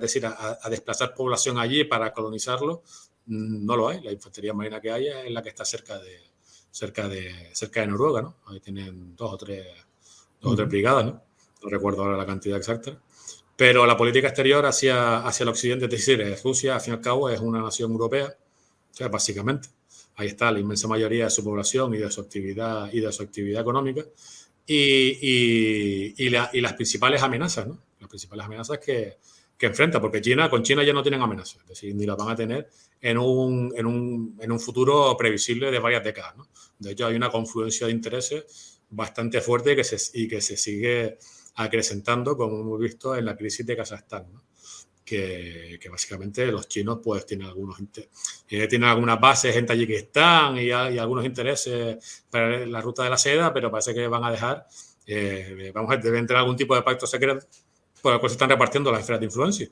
desplazar población allí para colonizarlo. No lo hay. La infantería marina que hay es la que está cerca de Noruega, ¿no? Ahí tienen dos o tres brigadas, ¿no? No recuerdo ahora la cantidad exacta. Pero la política exterior hacia el occidente, es decir, Rusia, al fin y al cabo, es una nación europea, o sea, básicamente. Ahí está la inmensa mayoría de su población y de su actividad económica. Y las principales amenazas, ¿no? Las principales amenazas que enfrenta, porque con China ya no tienen amenazas, es decir, ni las van a tener en un futuro previsible de varias décadas, ¿no? De hecho, hay una confluencia de intereses bastante fuerte y que se sigue acrecentando, como hemos visto en la crisis de Kazajstán, ¿no? Que básicamente los chinos pues tienen algunas bases en Tayikistán y algunos intereses para la ruta de la seda, pero parece que van a dejar, debe entrar algún tipo de pacto secreto por el cual se están repartiendo las esferas de influencia.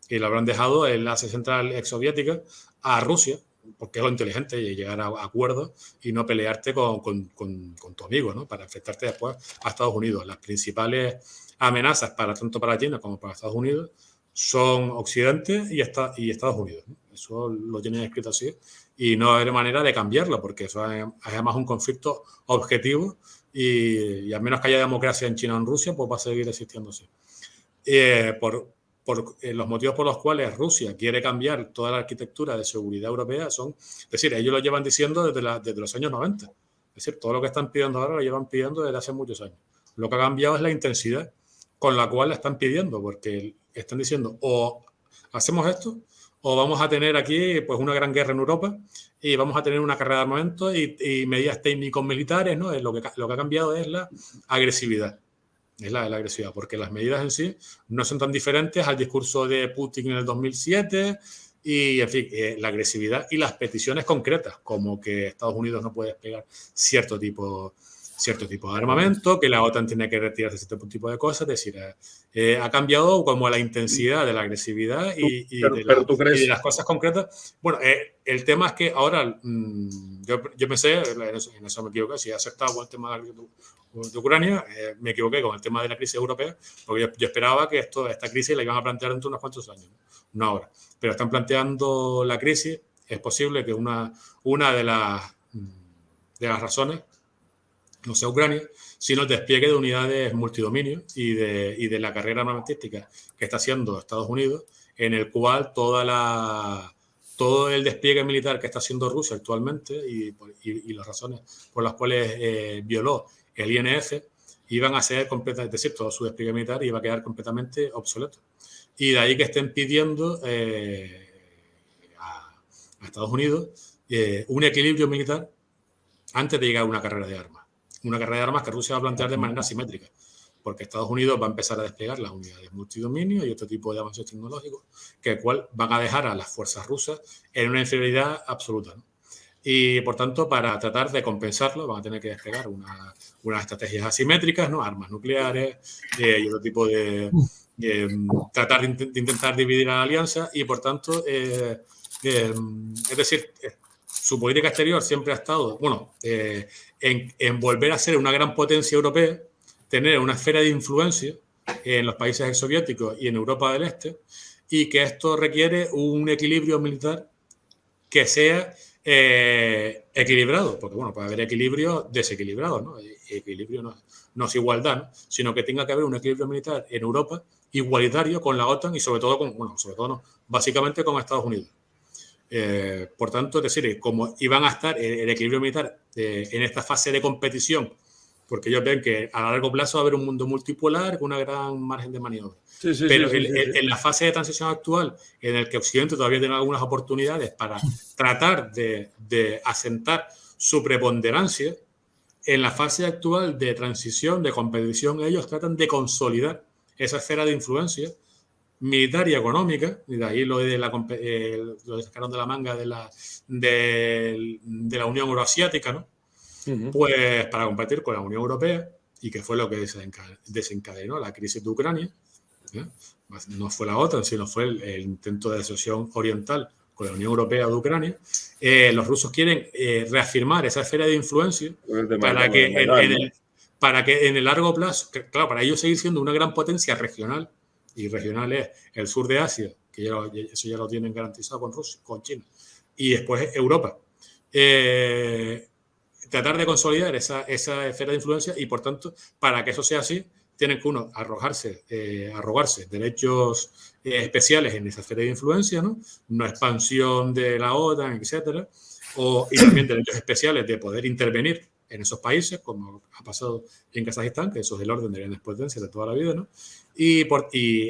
Y lo habrán dejado el enlace central exsoviética a Rusia, porque es lo inteligente, llegar a acuerdos y no pelearte con tu amigo, ¿no? Para enfrentarte después a Estados Unidos. Las principales amenazas tanto para China como para Estados Unidos son Occidente y Estados Unidos, ¿no? Eso lo tienen escrito así y no hay manera de cambiarlo, porque eso es además un conflicto objetivo y a menos que haya democracia en China o en Rusia, pues va a seguir existiendo así. Por los motivos por los cuales Rusia quiere cambiar toda la arquitectura de seguridad europea es decir, ellos lo llevan diciendo desde los años 90. Es decir, todo lo que están pidiendo ahora lo llevan pidiendo desde hace muchos años. Lo que ha cambiado es la intensidad con la cual la están pidiendo, porque están diciendo o hacemos esto o vamos a tener aquí pues una gran guerra en Europa y vamos a tener una carrera de armamento y medidas técnico-militares, ¿no? Lo que ha cambiado es la agresividad. Es la agresividad, porque las medidas en sí no son tan diferentes al discurso de Putin en el 2007 y, en fin, la agresividad y las peticiones concretas, como que Estados Unidos no puede desplegar cierto tipo de armamento, que la OTAN tiene que retirarse de cierto tipo de cosas. Es decir, ha cambiado como la intensidad de la agresividad y de las cosas concretas. Bueno, el tema es que ahora yo pensé, en eso me equivoqué, si he aceptado con el tema de Ucrania, me equivoqué con el tema de la crisis europea, porque yo esperaba que esta crisis la iban a plantear dentro de unos cuantos años, no ahora. Pero están planteando la crisis, es posible que una de las razones no sea Ucrania, sino el despliegue de unidades multidominio y de la carrera armamentística que está haciendo Estados Unidos, en el cual todo el despliegue militar que está haciendo Rusia actualmente y las razones por las cuales violó el INF iban a ser completamente, es decir, todo su despliegue militar iba a quedar completamente obsoleto. Y de ahí que estén pidiendo a Estados Unidos un equilibrio militar antes de llegar a una carrera de armas. Una carrera de armas que Rusia va a plantear de manera simétrica, porque Estados Unidos va a empezar a desplegar las unidades multidominio y otro tipo de avances tecnológicos, que van a dejar a las fuerzas rusas en una inferioridad absoluta, ¿no? Y, por tanto, para tratar de compensarlo, van a tener que desplegar unas estrategias asimétricas, ¿no? Armas nucleares y otro tipo de tratar de intentar dividir a la alianza y, por tanto, es decir, su política exterior siempre ha estado, en volver a ser una gran potencia europea, tener una esfera de influencia en los países exsoviéticos y en Europa del Este, y que esto requiere un equilibrio militar que sea equilibrado, porque puede haber equilibrio desequilibrado, ¿no? Equilibrio no es igualdad, ¿no? Sino que tenga que haber un equilibrio militar en Europa igualitario con la OTAN y básicamente con Estados Unidos. Por tanto, es decir, como iban a estar el equilibrio militar en esta fase de competición, porque ellos ven que a largo plazo va a haber un mundo multipolar con una gran margen de maniobra. Pero en la fase de transición actual, en el que Occidente todavía tiene algunas oportunidades para tratar de asentar su preponderancia en la fase actual de transición, de competición. Ellos tratan de consolidar esa esfera de influencia militar y económica, y de ahí lo sacaron de la manga de la Unión Euroasiática, ¿no? Pues para competir con la Unión Europea, y que fue lo que desencadenó la crisis de Ucrania, ¿eh? No fue la OTAN, sino fue el intento de asociación oriental con la Unión Europea de Ucrania. Los rusos quieren reafirmar esa esfera de influencia para que en el largo plazo, claro, para ellos seguir siendo una gran potencia regional, y regional es el sur de Asia, que eso ya lo tienen garantizado con Rusia, con China, y después Europa. Tratar de consolidar esa esfera de influencia, y por tanto, para que eso sea así, tienen que arrogarse derechos especiales en esa esfera de influencia, ¿no? Una expansión de la OTAN, etcétera, y también derechos especiales de poder intervenir en esos países, como ha pasado en Kazajistán, que eso es el orden de grandes potencias de toda la vida, ¿no? Y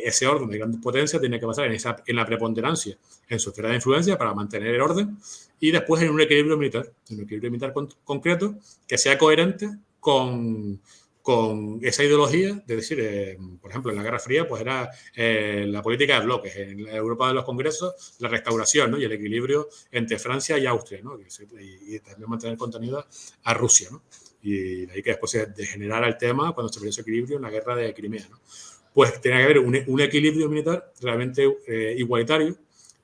ese orden de grandes potencias tiene que pasar en la preponderancia en su esfera de influencia para mantener el orden, y después en un equilibrio militar concreto que sea coherente con esa ideología, de decir, por ejemplo, en la Guerra Fría, pues era la política de bloques, en la Europa de los congresos, la restauración, ¿no? Y el equilibrio entre Francia y Austria, ¿no? Y también mantener contenida a Rusia, ¿no? Y de ahí que después se degenerara el tema cuando se perdió ese equilibrio en la guerra de Crimea, ¿no? Pues tiene que haber un equilibrio militar realmente igualitario,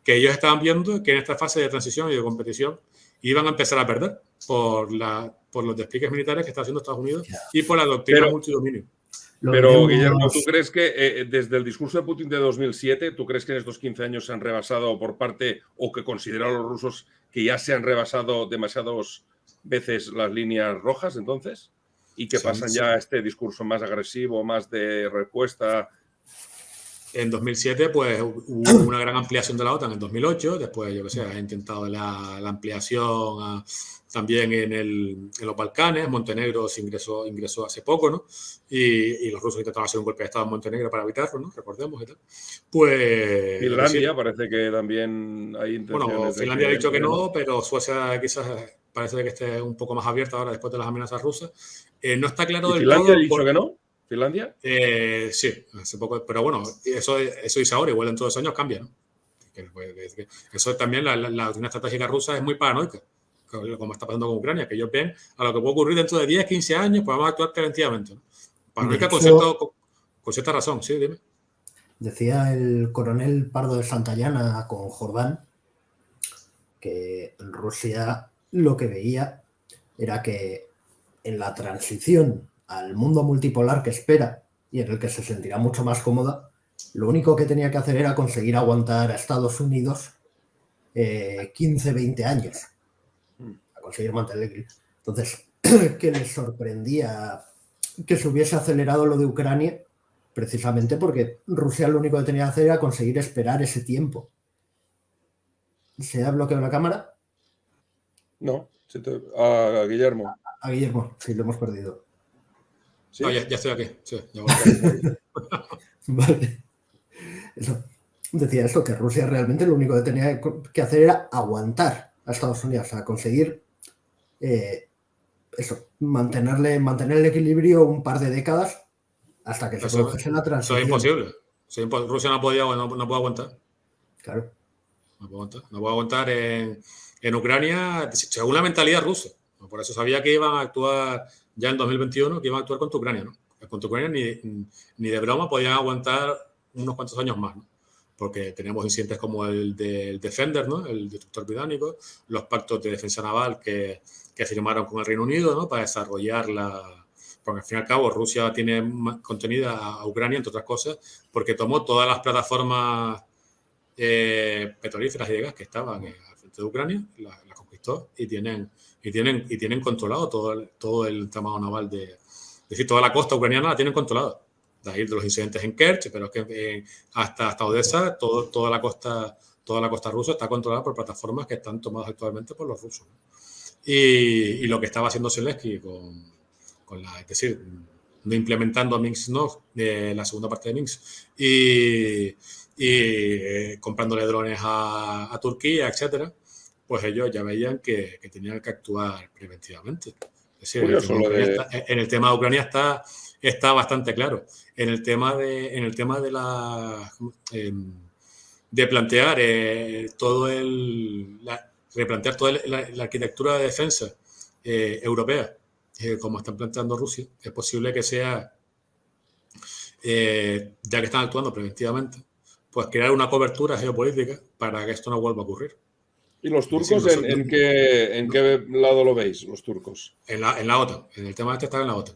que ellos estaban viendo que en esta fase de transición y de competición iban a empezar a perder por los despliegues militares que está haciendo Estados Unidos y por la doctrina multidominio. Pero, Guillermo, ¿tú crees que desde el discurso de Putin de 2007, tú crees que en estos 15 años se han rebasado por parte, o que consideran los rusos que ya se han rebasado demasiadas veces las líneas rojas entonces? ¿Y que pasan ya a este discurso más agresivo, más de respuesta? En 2007, pues hubo una gran ampliación de la OTAN en 2008. Después, yo que sé, ha intentado la ampliación también en los Balcanes. Montenegro se ingresó hace poco, ¿no? Y los rusos intentaban hacer un golpe de Estado en Montenegro para evitarlo, ¿no? Recordemos y tal. Pues. Finlandia parece que también hay intenciones. Bueno, Finlandia ha dicho que no, pero Suecia quizás parece que esté un poco más abierta ahora después de las amenazas rusas. No está claro del todo. ¿Finlandia ha dicho que no? ¿Finlandia? Sí, hace poco, pero bueno, eso dice ahora, igual en todos los años cambia, ¿no? Eso también, la doctrina estratégica rusa es muy paranoica, como está pasando con Ucrania, que ellos ven a lo que puede ocurrir dentro de 10, 15 años, pues vamos a actuar preventivamente, ¿no? Paranoica con cierta razón, sí, dime. Decía el coronel Pardo de Santayana con Jordán que en Rusia lo que veía era que en la transición al mundo multipolar que espera y en el que se sentirá mucho más cómoda, lo único que tenía que hacer era conseguir aguantar a Estados Unidos 15, 20 años a conseguir mantener el equilibrio. Entonces, que les sorprendía que se hubiese acelerado lo de Ucrania, precisamente porque Rusia lo único que tenía que hacer era conseguir esperar ese tiempo. ¿Se ha bloqueado la cámara? No, a Guillermo. A Guillermo, sí, lo hemos perdido. ¿Sí? Ya estoy aquí. Sí, ya vale. Eso. Decía eso, que Rusia realmente lo único que tenía que hacer era aguantar a Estados Unidos, o sea, conseguir mantener el equilibrio un par de décadas hasta que se produjese la transición. Eso es imposible. Rusia no puede aguantar. Claro. No puede aguantar en Ucrania, según la mentalidad rusa. Por eso sabía que iban a actuar ya en 2021, que iban a actuar contra Ucrania, ¿no? Contra Ucrania ni de broma podían aguantar unos cuantos años más, ¿no? Porque tenemos incidentes como el del Defender, ¿no? El destructor británico, los pactos de defensa naval que firmaron con el Reino Unido, ¿no? Para desarrollar porque al fin y al cabo Rusia tiene contenida a Ucrania, entre otras cosas, porque tomó todas las plataformas petrolíferas y de gas que estaban al frente de Ucrania, las conquistó y tienen controlado todo el entramado naval es decir, toda la costa ucraniana la tienen controlada. De ahí de los incidentes en Kerch, pero es que hasta Odessa, toda la costa rusa está controlada por plataformas que están tomadas actualmente por los rusos, ¿no? Y lo que estaba haciendo Zelensky es decir, no implementando a Minsk la segunda parte de Minsk y comprándole drones a Turquía, etcétera, pues ellos ya veían que tenían que actuar preventivamente. Es decir, Curioso lo de... en el tema de Ucrania está bastante claro. En el tema de de plantear replantear toda la arquitectura de defensa europea, como están planteando Rusia, es posible que sea, ya que están actuando preventivamente, pues crear una cobertura geopolítica para que esto no vuelva a ocurrir. ¿Y los turcos en qué lado lo veis, los turcos? En la OTAN, en el tema están en la OTAN.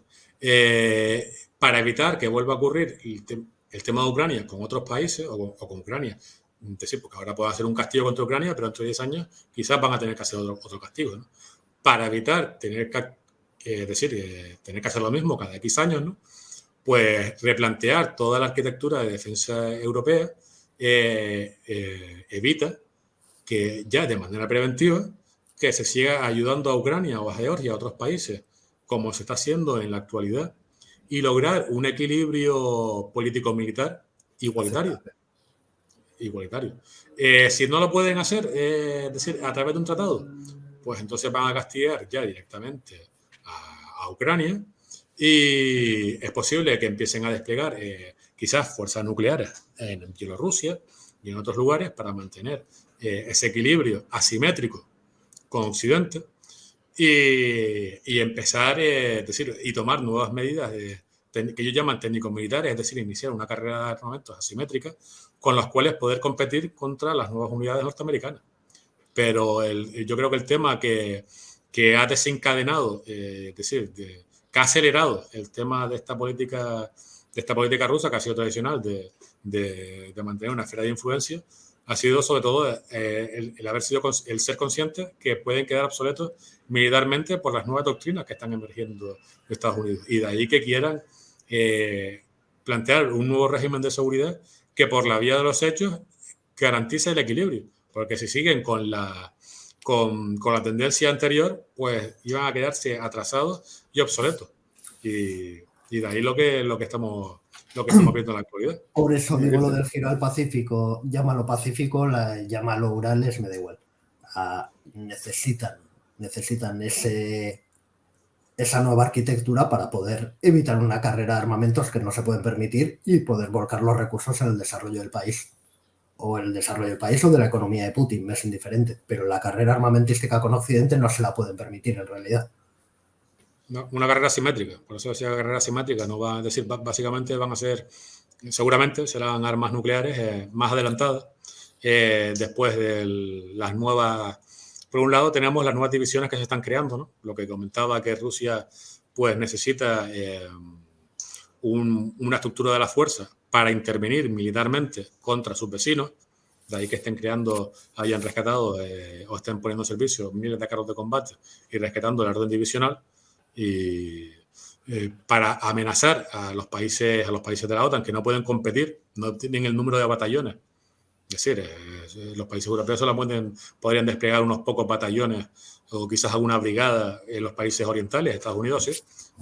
Para evitar que vuelva a ocurrir el tema de Ucrania con otros países o con Ucrania. Es decir, porque ahora puede hacer un castigo contra Ucrania, pero dentro de 10 años quizás van a tener que hacer otro castigo, ¿no? Para evitar tener que hacer lo mismo cada X años, ¿no? Pues replantear toda la arquitectura de defensa europea evita que ya de manera preventiva que se siga ayudando a Ucrania o a Georgia, a otros países, como se está haciendo en la actualidad, y lograr un equilibrio político-militar igualitario. Si no lo pueden hacer, es decir, a través de un tratado, pues entonces van a castigar ya directamente a Ucrania, y es posible que empiecen a desplegar quizás fuerzas nucleares en Bielorrusia y en otros lugares para mantener ese equilibrio asimétrico con Occidente y empezar, y tomar nuevas medidas que ellos llaman técnicos militares, es decir, iniciar una carrera de armamentos asimétrica con las cuales poder competir contra las nuevas unidades norteamericanas. Pero yo creo que el tema que ha desencadenado, que ha acelerado el tema de esta política rusa, que ha sido tradicional de mantener una esfera de influencia, ha sido sobre todo el ser consciente que pueden quedar obsoletos militarmente por las nuevas doctrinas que están emergiendo de Estados Unidos. Y de ahí que quieran plantear un nuevo régimen de seguridad que por la vía de los hechos garantice el equilibrio. Porque si siguen con la tendencia anterior, pues iban a quedarse atrasados y obsoletos. Y de ahí lo que estamos viendo en la actualidad. Por eso digo lo del giro al Pacífico. Llámalo Pacífico, llámalo Urales, me da igual. Necesitan esa nueva arquitectura para poder evitar una carrera de armamentos que no se pueden permitir y poder volcar los recursos en el desarrollo del país. O el desarrollo del país o de la economía de Putin, me es indiferente. Pero la carrera armamentística con Occidente no se la pueden permitir en realidad. No, una carrera asimétrica, por eso decía carrera asimétrica, no va a decir, básicamente van a ser, seguramente serán armas nucleares más adelantadas, después de las nuevas, por un lado tenemos las nuevas divisiones que se están creando, ¿no? Lo que comentaba que Rusia pues necesita una estructura de la fuerza para intervenir militarmente contra sus vecinos, de ahí que estén creando, hayan rescatado o estén poniendo en servicio miles de carros de combate y rescatando el orden divisional, y para amenazar a los países de la OTAN que no pueden competir, no tienen el número de batallones. Es decir, los países europeos solo podrían desplegar unos pocos batallones o quizás alguna brigada en los países orientales, Estados Unidos, sí,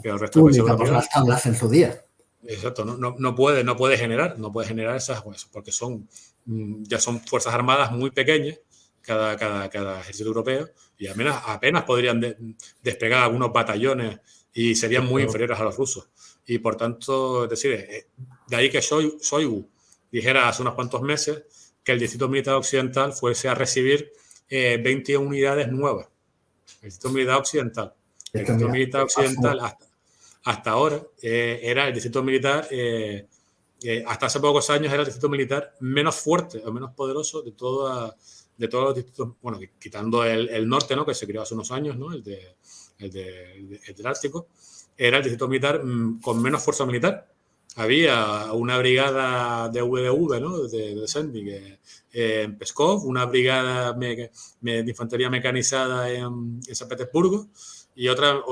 pero el resto de países europeos, las tablas en su día. Exacto, no puede generar esas, porque ya son fuerzas armadas muy pequeñas cada ejército europeo, y apenas podrían desplegar algunos batallones y serían muy inferiores a los rusos. Y por tanto, es decir, de ahí que Shoigu dijera hace unos cuantos meses que el Distrito Militar Occidental fuese a recibir 20 unidades nuevas. El Distrito Militar Occidental. El Distrito Militar Occidental hasta ahora era el Distrito Militar, hasta hace pocos años era el Distrito Militar menos fuerte o menos poderoso de todos los distritos, bueno, quitando el norte, ¿no? Que se creó hace unos años, ¿no? El del Ártico, era el distrito militar con menos fuerza militar. Había una brigada de VDV, ¿no? de Sendik en Pskov, una brigada de infantería mecanizada en San Petersburgo y otra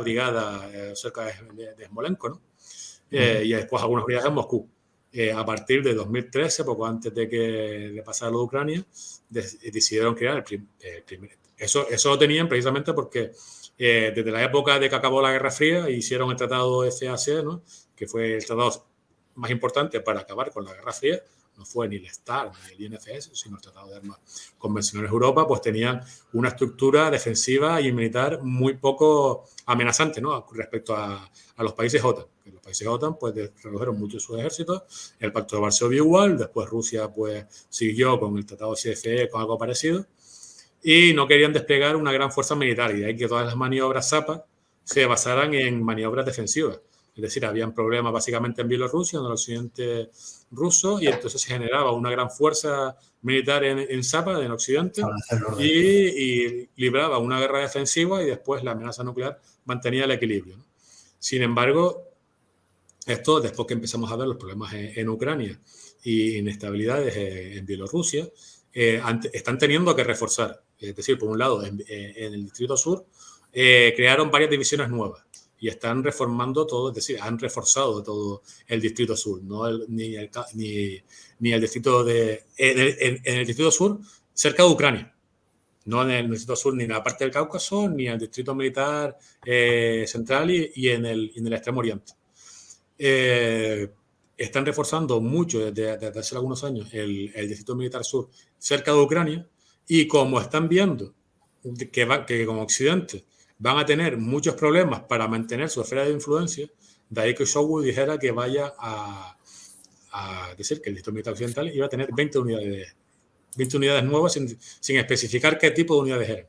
brigada cerca de Smolensk, ¿no? Y después algunas brigadas en Moscú. A partir de 2013, poco antes de pasar lo de Ucrania, decidieron crear el primer. Eso lo tenían precisamente porque desde la época de que acabó la Guerra Fría hicieron el tratado FAC, ¿no? Que fue el tratado más importante para acabar con la Guerra Fría, no fue ni el START ni el INFS, sino el Tratado de Armas Convencionales de Europa, pues tenían una estructura defensiva y militar muy poco amenazante, ¿no?, respecto a los países OTAN. Que los países OTAN pues redujeron mucho sus ejércitos, el Pacto de Varsovia igual, después Rusia pues siguió con el Tratado CFE con algo parecido y no querían desplegar una gran fuerza militar, y de ahí que todas las maniobras ZAPA se basaran en maniobras defensivas. Es decir, habían problemas básicamente en Bielorrusia, en el occidente ruso, y entonces se generaba una gran fuerza militar en ZAPA, en occidente, y libraba una guerra defensiva y después la amenaza nuclear mantenía el equilibrio, ¿no? Sin embargo, esto, después que empezamos a ver los problemas en Ucrania y inestabilidades en Bielorrusia, están teniendo que reforzar. Es decir, por un lado, en el Distrito Sur crearon varias divisiones nuevas y están reformando todo, es decir, han reforzado todo el Distrito Sur, no ni el Distrito en el Distrito Sur cerca de Ucrania. No en el Distrito Sur ni en la parte del Cáucaso, ni en el Distrito Militar Central y en el Extremo Oriente. Están reforzando mucho desde hace algunos años el Distrito Militar Sur cerca de Ucrania, y como están viendo que como Occidente van a tener muchos problemas para mantener su esfera de influencia, de ahí que Shoigu dijera que vaya a decir que el Distrito Militar Occidental iba a tener 20 unidades nuevas sin especificar qué tipo de unidades eran.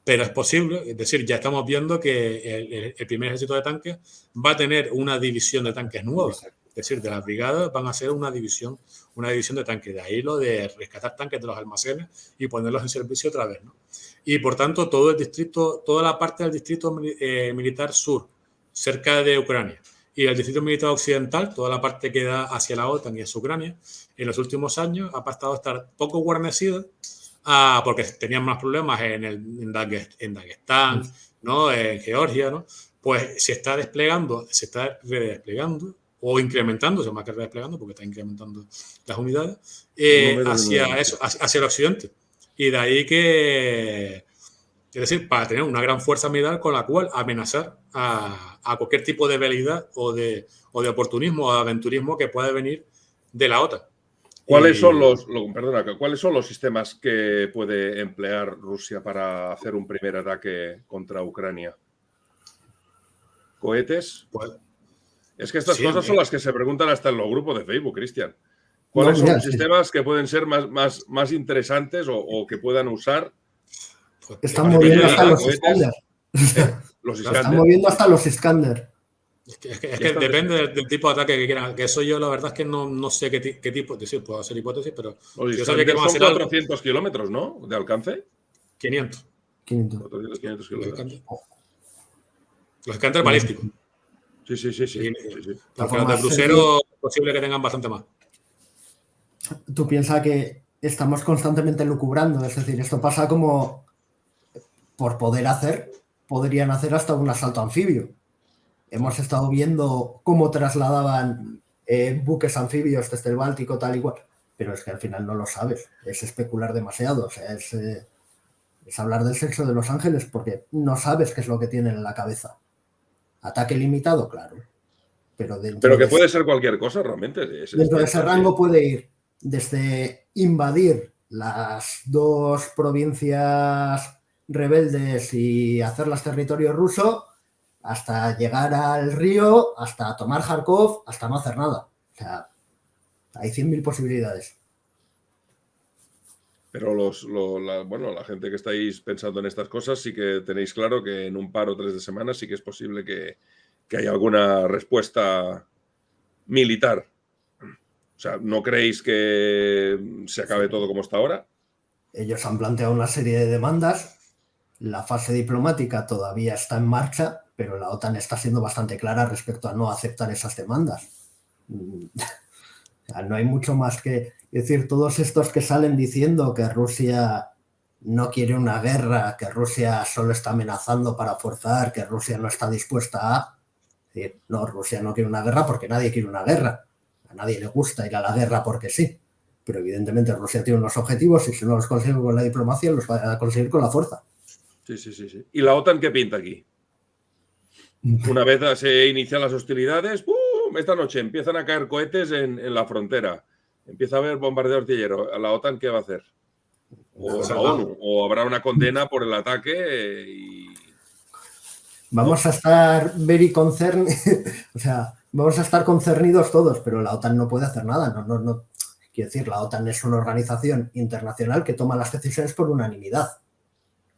Pero es posible, es decir, ya estamos viendo que el primer ejército de tanques va a tener una división de tanques nueva. Es decir, de las brigadas van a ser una división de tanques. De ahí lo de rescatar tanques de los almacenes y ponerlos en servicio otra vez, ¿no? Y por tanto, toda la parte del distrito militar sur, cerca de Ucrania, y el distrito militar occidental, toda la parte que da hacia la OTAN y hacia Ucrania, en los últimos años ha pasado a estar poco guarnecida, porque tenían más problemas en Daguestán, ¿no?, en Georgia, ¿no? Pues se está redesplegando o incrementándose, más que redesplegando, porque está incrementando las unidades, hacia el occidente. Y de ahí que, es decir, para tener una gran fuerza militar con la cual amenazar a cualquier tipo de veleidad o de oportunismo o de aventurismo que pueda venir de la OTAN. ¿Cuáles son los sistemas que puede emplear Rusia para hacer un primer ataque contra Ucrania? ¿Cohetes? Pues, es que estas cosas son las que se preguntan hasta en los grupos de Facebook, Cristian. ¿Cuáles son los sistemas que pueden ser más interesantes o que puedan usar? Están moviendo hasta los Iskander. Están moviendo hasta los Iskander. Es que depende del tipo de ataque que quieran. Que eso yo la verdad es que no sé qué tipo. Es decir, puedo hacer hipótesis, pero yo sabía que van a ser 400 kilómetros, ¿no? De alcance. 500. 500 kilómetros. Los Iskander balísticos. Sí. Porque los de crucero es posible que tengan bastante más. Tú piensas que estamos constantemente lucubrando, es decir, esto pasa como por podrían hacer hasta un asalto anfibio. Hemos estado viendo cómo trasladaban buques anfibios desde el Báltico, tal y cual, pero es que al final no lo sabes, es especular demasiado, o sea, es hablar del sexo de los ángeles porque no sabes qué es lo que tienen en la cabeza. Ataque limitado, claro. Pero que puede ser cualquier cosa realmente. Dentro de ese rango puede ir desde invadir las dos provincias rebeldes y hacerlas territorio ruso, hasta llegar al río, hasta tomar Kharkov, hasta no hacer nada. O sea, hay 100.000 posibilidades. Pero la gente que estáis pensando en estas cosas sí que tenéis claro que en un par o 3 de semanas sí que es posible que haya alguna respuesta militar. O sea, ¿no creéis que se acabe todo como está ahora? Ellos han planteado una serie de demandas. La fase diplomática todavía está en marcha, pero la OTAN está siendo bastante clara respecto a no aceptar esas demandas. O sea, no hay mucho más que decir. Todos estos que salen diciendo que Rusia no quiere una guerra, que Rusia solo está amenazando para forzar, que Rusia no está dispuesta a... decir, no, Rusia no quiere una guerra porque nadie quiere una guerra. A nadie le gusta ir a la guerra porque sí. Pero evidentemente Rusia tiene unos objetivos y si no los consigue con la diplomacia, los va a conseguir con la fuerza. Sí. ¿Y la OTAN qué pinta aquí? Una vez se inician las hostilidades, ¡pum! Esta noche empiezan a caer cohetes en la frontera. empieza a haber bombardeo artillero, ¿la OTAN qué va a hacer? O O sea, la ONU, o habrá una condena por el ataque y... Vamos a estar very concerned, o sea, vamos a estar concernidos todos, pero la OTAN no puede hacer nada. No. Quiero decir, la OTAN es una organización internacional que toma las decisiones por unanimidad.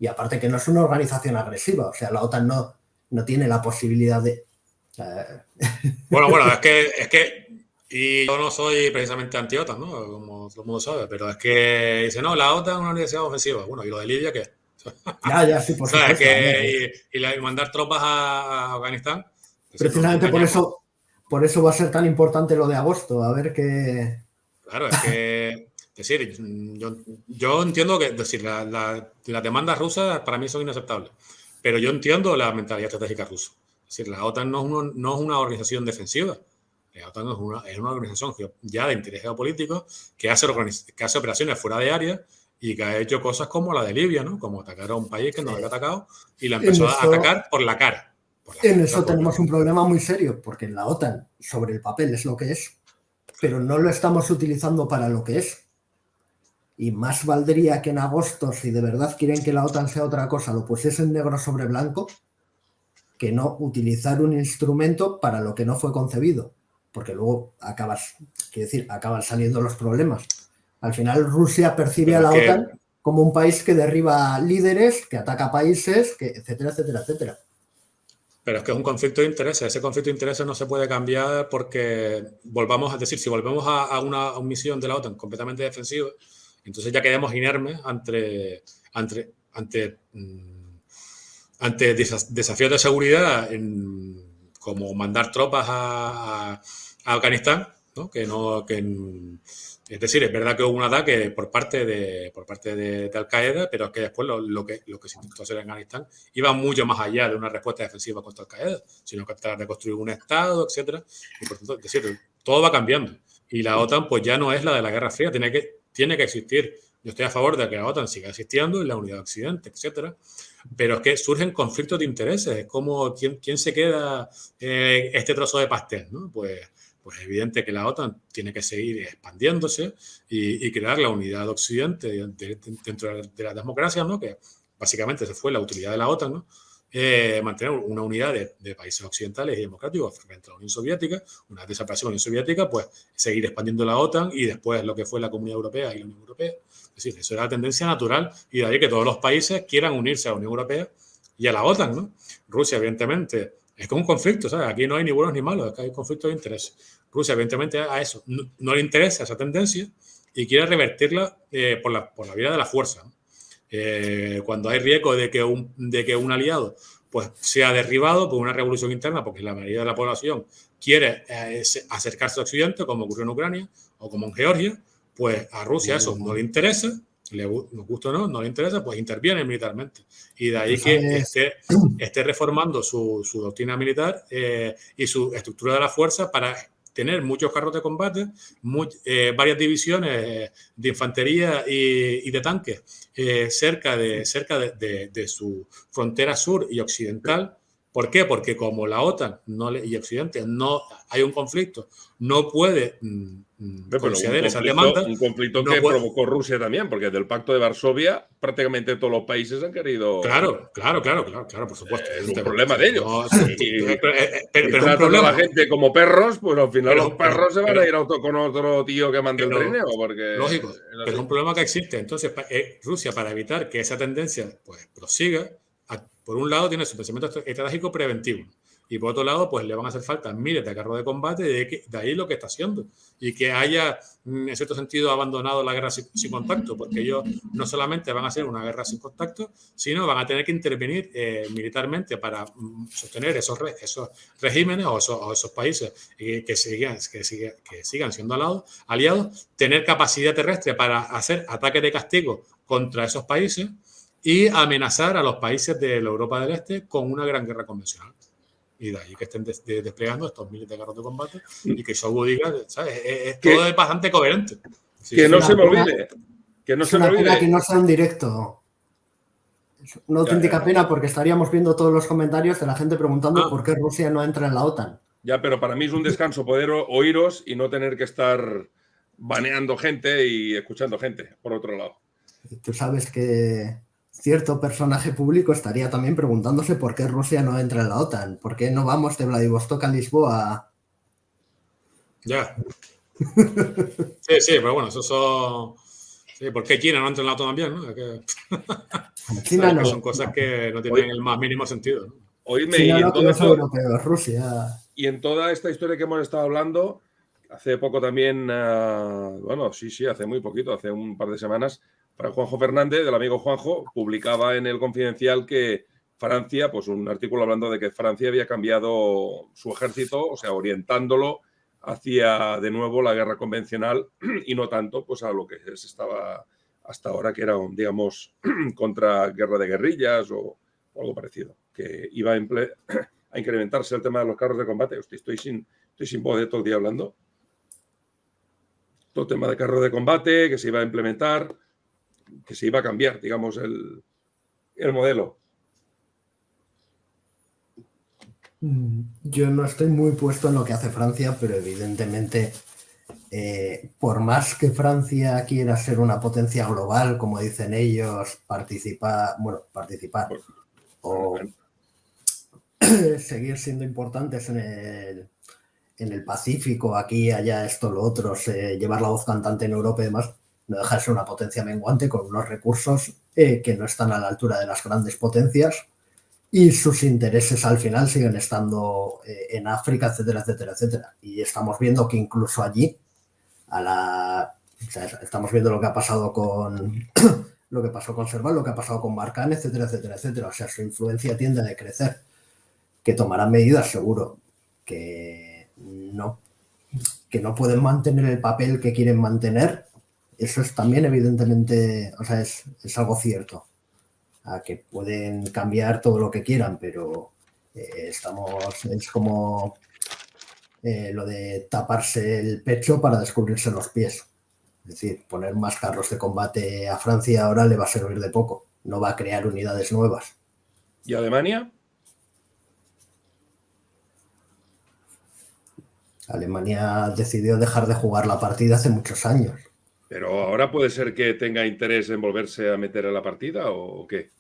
Y aparte que no es una organización agresiva, o sea, la OTAN no tiene la posibilidad de... Bueno, es que y yo no soy precisamente anti-OTAN, ¿no? Como todo el mundo sabe, pero es que dice, no, la OTAN es una organización ofensiva. Bueno, ¿y lo de Libia qué? Ya, sí, por ¿Sabes? supuesto. Y mandar tropas a Afganistán. Pues sí, Precisamente no por eso va a ser tan importante lo de agosto, a ver qué... Claro, es que, decir, yo entiendo que, decir, las demandas rusas para mí son inaceptables, pero yo entiendo la mentalidad estratégica rusa. Es decir, la OTAN no es una organización defensiva, la OTAN es una organización ya de interés geopolítico que hace operaciones fuera de área y que ha hecho cosas como la de Libia, ¿no? Como atacar a un país que no había atacado y la empezó a atacar por la cara. En eso tenemos un problema muy serio, porque la OTAN sobre el papel es lo que es, pero no lo estamos utilizando para lo que es. Y más valdría que en agosto, si de verdad quieren que la OTAN sea otra cosa, lo pusiesen negro sobre blanco, que no utilizar un instrumento para lo que no fue concebido, porque luego acaban saliendo los problemas. Al final Rusia percibe a la OTAN como un país que derriba líderes, que ataca países, etcétera, etcétera, etcétera. Pero es que es un conflicto de intereses. Ese conflicto de intereses no se puede cambiar porque si volvemos a una misión de la OTAN completamente defensiva, entonces ya quedamos inermes ante desafíos de seguridad como mandar tropas a Afganistán, ¿no? Es decir, es verdad que hubo un ataque por parte de Al-Qaeda, pero es que después lo que se intentó hacer en Afganistán iba mucho más allá de una respuesta defensiva contra Al-Qaeda, sino que tratar de construir un Estado, etcétera. Y por tanto, es decir, todo va cambiando. Y la OTAN pues ya no es la de la Guerra Fría, tiene que existir. Yo estoy a favor de que la OTAN siga existiendo y la unidad de Occidente, etcétera. Pero es que surgen conflictos de intereses. Es como quién se queda este trozo de pastel, ¿no? Pues es evidente que la OTAN tiene que seguir expandiéndose y crear la unidad de Occidente dentro de las democracias, ¿no? Que básicamente esa fue la utilidad de la OTAN, ¿no? Mantener una unidad de países occidentales y democráticos frente a la Unión Soviética. Una vez desapareció la Unión Soviética, pues seguir expandiendo la OTAN y después lo que fue la Comunidad Europea y la Unión Europea. Es decir, eso era la tendencia natural y de ahí que todos los países quieran unirse a la Unión Europea y a la OTAN, ¿no? Rusia, evidentemente, es como un conflicto, ¿sabes? Aquí no hay ni buenos ni malos, es que hay conflictos de interés. Rusia, evidentemente, a eso no le interesa esa tendencia y quiere revertirla por la vía de la fuerza, ¿no? Cuando hay riesgo de que un aliado pues sea derribado por una revolución interna, porque la mayoría de la población quiere acercarse a Occidente, como ocurrió en Ucrania o como en Georgia, pues a Rusia eso no le interesa, nos gusta o no le interesa, pues interviene militarmente. Y de ahí que esté reformando su doctrina militar y su estructura de la fuerza para tener muchos carros de combate, varias divisiones de infantería y de tanques cerca de su frontera sur y occidental. ¿Por qué? Porque como la OTAN y Occidente no hay un conflicto, no puede conceder esas demandas. Un conflicto que provocó Rusia también, porque del Pacto de Varsovia prácticamente todos los países han querido... Claro, por supuesto. Es un problema de ellos. Pero es un problema. A la gente como perros, pues al final los perros se van a ir con otro tío que mande el trineo. Porque, lógico, pero es un problema que existe. Entonces, Rusia, para evitar que esa tendencia pues prosiga, por un lado tiene su pensamiento estratégico preventivo y por otro lado pues le van a hacer falta miles de carros de combate de ahí lo que está haciendo y que haya en cierto sentido abandonado la guerra sin contacto, porque ellos no solamente van a hacer una guerra sin contacto, sino van a tener que intervenir militarmente para sostener esos regímenes o esos países que sigan siendo aliados, tener capacidad terrestre para hacer ataques de castigo contra esos países y amenazar a los países de la Europa del Este con una gran guerra convencional. Y de ahí que estén desplegando estos miles de carros de combate y que Shoigu diga, ¿sabes? Todo es bastante coherente. Que no se me olvide. Que no se me olvide. Que no sea un directo. Es una auténtica pena porque estaríamos viendo todos los comentarios de la gente preguntando por qué Rusia no entra en la OTAN. Ya, pero para mí es un descanso poder oíros y no tener que estar baneando gente y escuchando gente, por otro lado. Tú sabes que cierto personaje público estaría también preguntándose por qué Rusia no entra en la OTAN, por qué no vamos de Vladivostok a Lisboa. Ya. Sí, pero bueno, eso son... Sí, ¿por qué China no entra en la OTAN también? ¿No? China no. Que son cosas que no tienen el más mínimo sentido, ¿no? Oíme, China y no, en que todo los esto, europeos, Rusia. y en toda esta historia que hemos estado hablando, hace poco también, bueno, sí, hace muy poquito, hace un par de semanas, para Juanjo Fernández, del amigo Juanjo, publicaba en El Confidencial que Francia, pues un artículo hablando de que Francia había cambiado su ejército, o sea, orientándolo hacia de nuevo la guerra convencional y no tanto pues a lo que se estaba hasta ahora, que era, digamos, contra guerra de guerrillas o algo parecido, que iba a incrementarse el tema de los carros de combate. Hostia, estoy sin voz de todo el día hablando. Todo el tema de carros de combate, que se iba a implementar, que se iba a cambiar, digamos, el modelo. Yo no estoy muy puesto en lo que hace Francia, pero evidentemente, por más que Francia quiera ser una potencia global, como dicen ellos, participar o seguir siendo importantes en el Pacífico, aquí, allá, esto, lo otro, llevar la voz cantante en Europa y demás, no deja de ser una potencia menguante con unos recursos que no están a la altura de las grandes potencias. Y sus intereses al final siguen estando en África, etcétera, etcétera, etcétera. Y estamos viendo que incluso allí, estamos viendo lo que ha pasado con lo que pasó con Serval, lo que ha pasado con Barkhane, etcétera, etcétera, etcétera. O sea, su influencia tiende a decrecer. Que tomarán medidas, seguro, que no pueden mantener el papel que quieren mantener. Eso es también, evidentemente, o sea, es algo cierto. A que pueden cambiar todo lo que quieran, pero es como lo de taparse el pecho para descubrirse los pies. Es decir, poner más carros de combate a Francia ahora le va a servir de poco. No va a crear unidades nuevas. ¿Y Alemania? Alemania decidió dejar de jugar la partida hace muchos años. Pero ahora puede ser que tenga interés en volverse a meter en la partida o qué.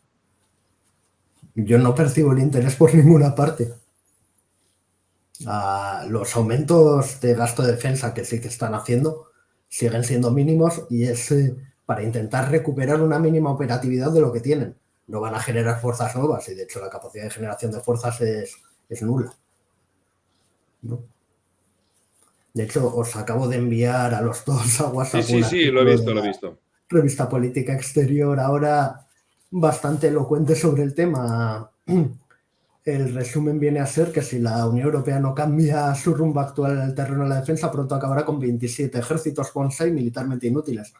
Yo no percibo el interés por ninguna parte. Los aumentos de gasto de defensa que sí que están haciendo siguen siendo mínimos y es para intentar recuperar una mínima operatividad de lo que tienen. No van a generar fuerzas nuevas y de hecho la capacidad de generación de fuerzas es nula, ¿no? De hecho, os acabo de enviar a los dos a WhatsApp. Sí, lo he visto. Revista Política Exterior, ahora bastante elocuente sobre el tema. El resumen viene a ser que si la Unión Europea no cambia su rumbo actual en el terreno de la defensa, pronto acabará con 27 ejércitos bonsai militarmente inútiles.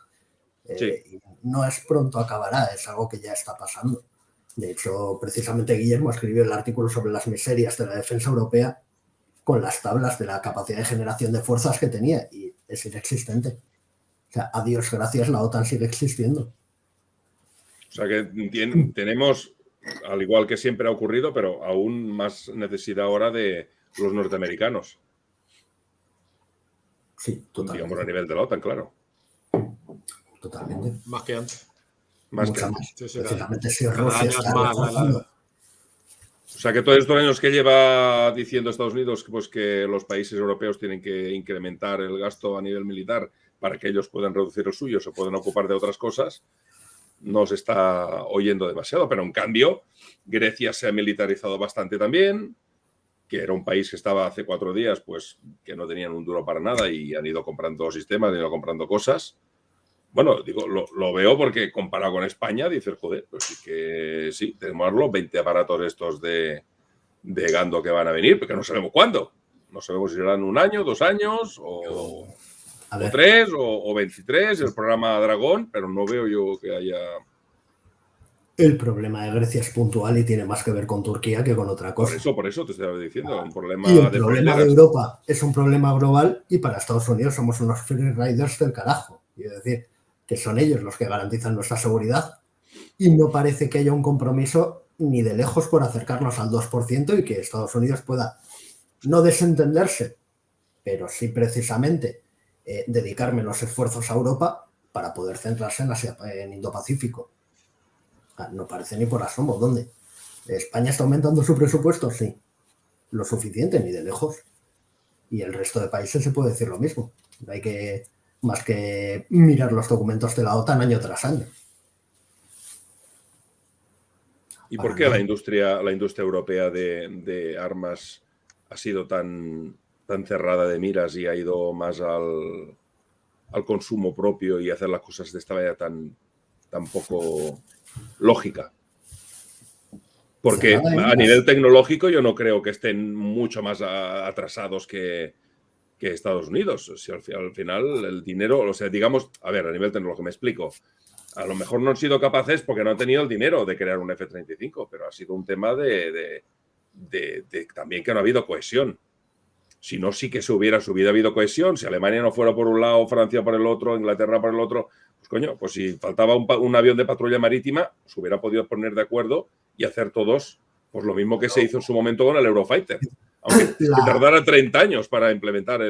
Sí. No es pronto acabará, es algo que ya está pasando. De hecho, precisamente Guillermo escribió el artículo sobre las miserias de la defensa europea con las tablas de la capacidad de generación de fuerzas que tenía y es inexistente. O sea, a Dios gracias, la OTAN sigue existiendo. O sea que tenemos, al igual que siempre ha ocurrido, pero aún más necesidad ahora de los norteamericanos. Sí, totalmente. Digamos a nivel de la OTAN, claro. Totalmente. Más que antes. Mucho más. Sí, precisamente si Rusia está reforzando. O sea que todos estos años que lleva diciendo Estados Unidos pues que los países europeos tienen que incrementar el gasto a nivel militar para que ellos puedan reducir el suyo, se puedan ocupar de otras cosas, no se está oyendo demasiado. Pero en cambio, Grecia se ha militarizado bastante también, que era un país que estaba hace 4 días, pues que no tenían un duro para nada y han ido comprando sistemas, han ido comprando cosas. Bueno, digo, lo veo porque comparado con España, dices, joder, pues sí que sí, tenemos los 20 aparatos estos de Gando que van a venir, porque no sabemos cuándo. No sabemos si serán 1 año, 2 años, o 3, o 23, el programa Dragón, pero no veo yo que haya... El problema de Grecia es puntual y tiene más que ver con Turquía que con otra cosa. Por eso te estaba diciendo, un problema y el problema de Europa es un problema global y para Estados Unidos somos unos free riders del carajo. Es decir, que son ellos los que garantizan nuestra seguridad y no parece que haya un compromiso ni de lejos por acercarnos al 2% y que Estados Unidos pueda no desentenderse, pero sí precisamente dedicar menos esfuerzos a Europa para poder centrarse en Indo-Pacífico. No parece ni por asomo. ¿Dónde? ¿España está aumentando su presupuesto? Sí. Lo suficiente, ni de lejos. Y el resto de países se puede decir lo mismo. No hay que más que mirar los documentos de la OTAN año tras año. ¿Y por qué la industria europea de armas ha sido tan cerrada de miras y ha ido más al consumo propio y hacer las cosas de esta manera tan poco lógica? Porque a nivel tecnológico yo no creo que estén mucho más atrasados que Estados Unidos. O sea, al final el dinero, o sea, digamos, a ver, a nivel tecnológico, me explico. A lo mejor no han sido capaces porque no han tenido el dinero de crear un F-35, pero ha sido un tema de también que no ha habido cohesión. Si no, sí que se hubiera habido cohesión. Si Alemania no fuera por un lado, Francia por el otro, Inglaterra por el otro, pues coño, pues si faltaba un avión de patrulla marítima, se hubiera podido poner de acuerdo y hacer todos pues lo mismo que se hizo en su momento con el Eurofighter. Aunque tardara 30 años para implementar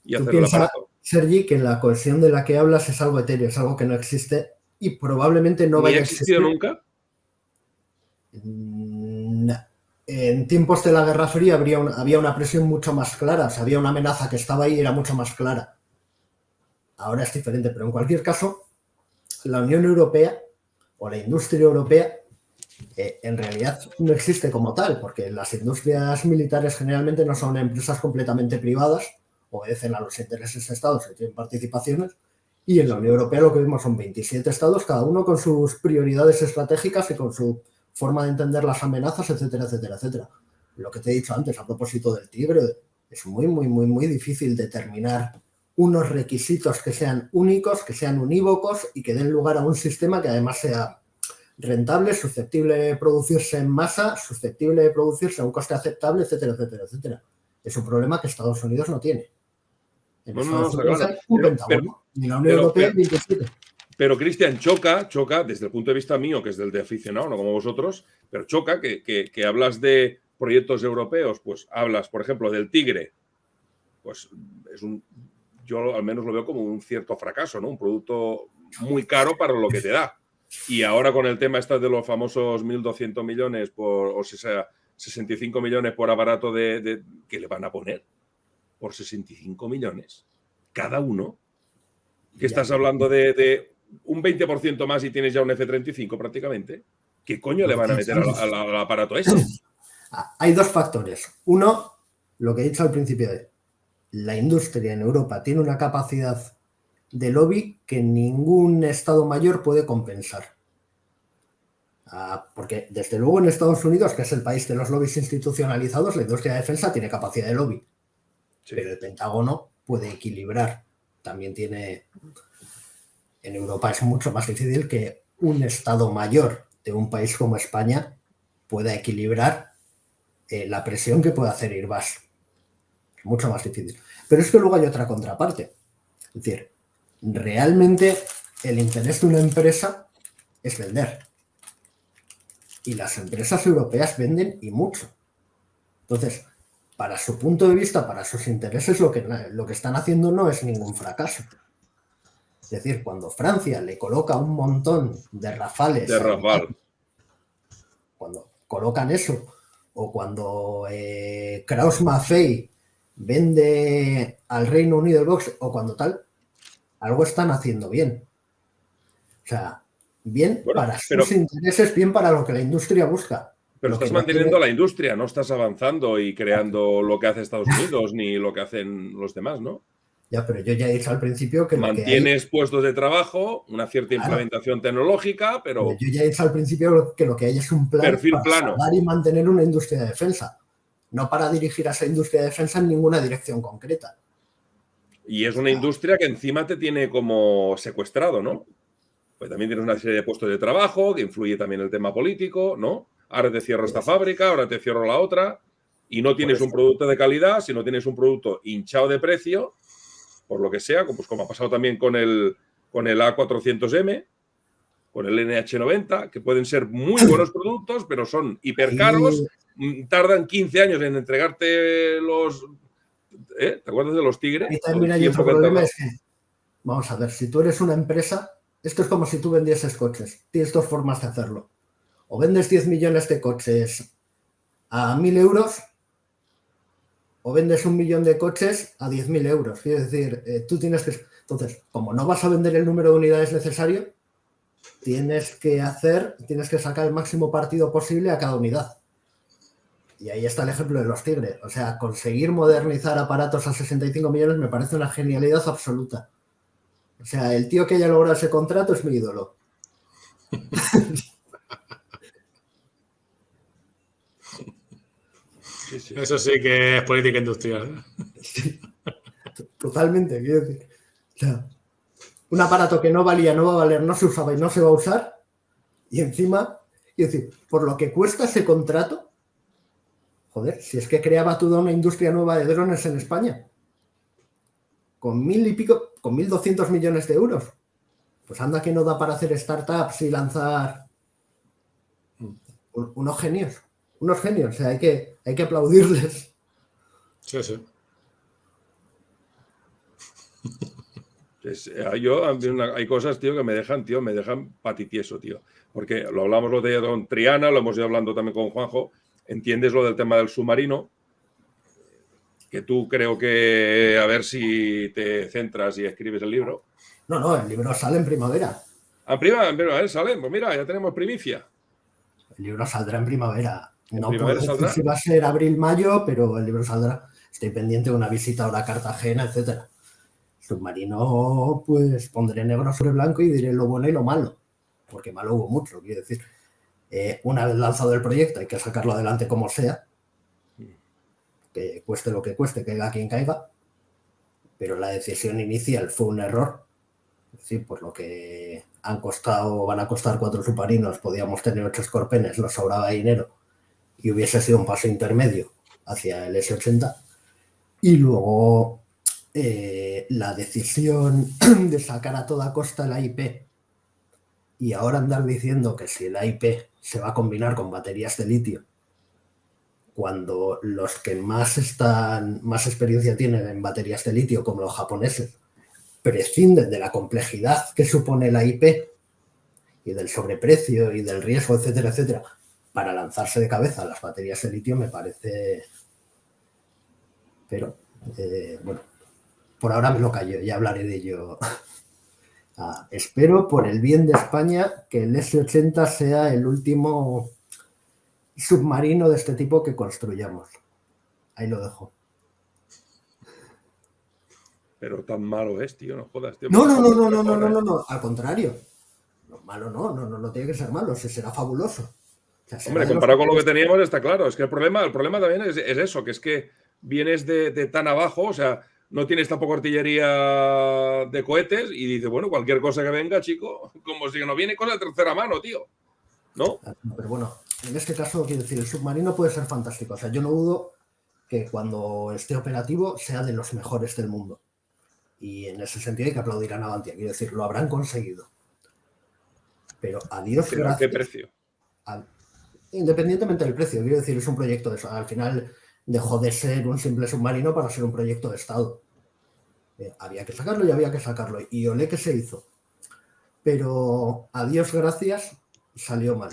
y hacer el aparato. Sergi, que la cohesión de la que hablas es algo etéreo, es algo que no existe y probablemente no vaya a existir. ¿No ha existido nunca? En tiempos de la Guerra Fría había una presión mucho más clara, o sea, había una amenaza que estaba ahí y era mucho más clara. Ahora es diferente, pero en cualquier caso, la Unión Europea o la industria europea en realidad no existe como tal, porque las industrias militares generalmente no son empresas completamente privadas, obedecen a los intereses de estados que tienen participaciones, y en la Unión Europea lo que vimos son 27 estados, cada uno con sus prioridades estratégicas y con su forma de entender las amenazas, etcétera, etcétera, etcétera. Lo que te he dicho antes a propósito del Tigre, es muy difícil determinar unos requisitos que sean únicos, que sean unívocos y que den lugar a un sistema que además sea rentable, susceptible de producirse en masa, susceptible de producirse a un coste aceptable, etcétera, etcétera, etcétera. Es un problema que Estados Unidos no tiene. En Estados Unidos hay un Pentágono y la Unión Europea 27. Pero, Cristian, choca desde el punto de vista mío, que es del de aficionado, no como vosotros, pero choca que hablas de proyectos europeos, pues hablas, por ejemplo, del Tigre, pues yo al menos lo veo como un cierto fracaso, ¿no? Un producto muy caro para lo que te da. Y ahora con el tema de los famosos 1.200 millones o sea, 65 millones por aparato ¿qué le van a poner? Por 65 millones cada uno. ¿Qué estás hablando de un 20% más y tienes ya un F-35 prácticamente? ¿Qué coño le van a meter al aparato ese? Hay dos factores. Uno, lo que he dicho al principio, la industria en Europa tiene una capacidad de lobby que ningún Estado mayor puede compensar. Porque desde luego en Estados Unidos, que es el país de los lobbies institucionalizados, la industria de defensa tiene capacidad de lobby. Sí. Pero el Pentágono puede equilibrar. También tiene... En Europa es mucho más difícil que un Estado mayor de un país como España pueda equilibrar la presión que puede hacer Airbus. Mucho más difícil. Pero es que luego hay otra contraparte. Es decir, realmente el interés de una empresa es vender. Y las empresas europeas venden y mucho. Entonces, para su punto de vista, para sus intereses, lo que están haciendo no es ningún fracaso. Es decir, cuando Francia le coloca un montón de Rafales... De Rafale. Cuando colocan eso, o cuando Krauss-Maffei vende al Reino Unido el box, o cuando tal, algo están haciendo bien. O sea, bien para sus intereses, bien para lo que la industria busca. Pero estás manteniendo la industria, no estás avanzando y creando lo que hace Estados Unidos ni lo que hacen los demás, ¿no? Ya, pero yo ya he dicho al principio que mantienes puestos de trabajo, una cierta implementación tecnológica, pero... Yo ya he dicho al principio que lo que hay es un plan para salvar y mantener una industria de defensa, no para dirigir a esa industria de defensa en ninguna dirección concreta. Y es una industria que encima te tiene como secuestrado, ¿no? Pues también tienes una serie de puestos de trabajo, que influye también el tema político, ¿no? Ahora te cierro esta fábrica, ahora te cierro la otra, y no tienes un producto de calidad, sino tienes un producto hinchado de precio, por lo que sea, pues como ha pasado también con el A400M, con el NH90, que pueden ser muy buenos productos, pero son hipercaros, tardan 15 años en entregarte ¿Te acuerdas de los Tigres? Y también hay otro problema, es que, vamos a ver, si tú eres una empresa, esto es como si tú vendieses coches. Tienes dos formas de hacerlo. O vendes 10 millones de coches a 1.000 euros, o vendes 1 millón de coches a 10.000 euros. Quiero decir, tú tienes que... Entonces, como no vas a vender el número de unidades necesario, tienes que sacar el máximo partido posible a cada unidad. Y ahí está el ejemplo de los Tigres. O sea, conseguir modernizar aparatos a 65 millones me parece una genialidad absoluta. O sea, el tío que haya logrado ese contrato es mi ídolo. Sí. Eso sí que es política industrial. Sí, totalmente, quiero decir. O sea, un aparato que no valía, no va a valer, no se usaba y no se va a usar. Y encima, quiero decir, por lo que cuesta ese contrato, joder, si es que creaba toda una industria nueva de drones en España. Con 1.000 y pico, con 1.200 millones de euros. Pues anda que no da para hacer startups y lanzar unos genios. Unos genios, o sea, hay que aplaudirles. Sí. Hay cosas, tío, que me dejan patitieso, tío. Porque lo hablamos lo de con Triana, lo hemos ido hablando también con Juanjo. Entiendes lo del tema del submarino, que tú creo que a ver si te centras y escribes el libro. No, el libro sale en primavera. En primavera sale, pues mira, ya tenemos primicia. El libro saldrá en primavera. ¿En no primavera puedo saldrá? decir si va a ser abril-mayo, pero el libro saldrá. Estoy pendiente de una visita ahora a Cartagena, etcétera. Submarino, pues pondré negro sobre blanco y diré lo bueno y lo malo. Porque malo hubo mucho, quiero decir. Una vez lanzado el proyecto hay que sacarlo adelante como sea. Que cueste lo que cueste, caiga quien caiga. Pero la decisión inicial fue un error. Es decir, por lo que van a costar 4 submarinos, podíamos tener 8 Scorpenes, nos sobraba dinero y hubiese sido un paso intermedio hacia el S-80. Y luego la decisión de sacar a toda costa la IP y ahora andar diciendo que si la IP se va a combinar con baterías de litio, cuando los que más experiencia tienen en baterías de litio, como los japoneses, prescinden de la complejidad que supone la IP y del sobreprecio y del riesgo, etcétera, etcétera, para lanzarse de cabeza a las baterías de litio, me parece... Pero, bueno, por ahora me lo callo, ya hablaré de ello. Espero, por el bien de España, que el S-80 sea el último submarino de este tipo que construyamos. Ahí lo dejo. Pero tan malo es, tío, no jodas, tío. No, al contrario. No, malo no tiene que ser malo, será fabuloso. O sea, Hombre, comparado con lo que teníamos está claro. Es que el problema también es eso, que es que vienes de tan abajo, o sea, no tienes tampoco artillería de cohetes y dices, bueno, cualquier cosa que venga, chico, como si no viene cosa de tercera mano, tío. ¿No? Pero bueno, en este caso, quiero decir, el submarino puede ser fantástico. O sea, yo no dudo que cuando esté operativo sea de los mejores del mundo. Y en ese sentido hay que aplaudir a Navantia. Quiero decir, lo habrán conseguido. Pero adiós, ¿Pero a qué precio? Independientemente del precio, quiero decir, es un proyecto de eso. Al final dejó de ser un simple submarino para ser un proyecto de Estado. Había que sacarlo y había que sacarlo. Y olé que se hizo. Pero a Dios gracias salió mal.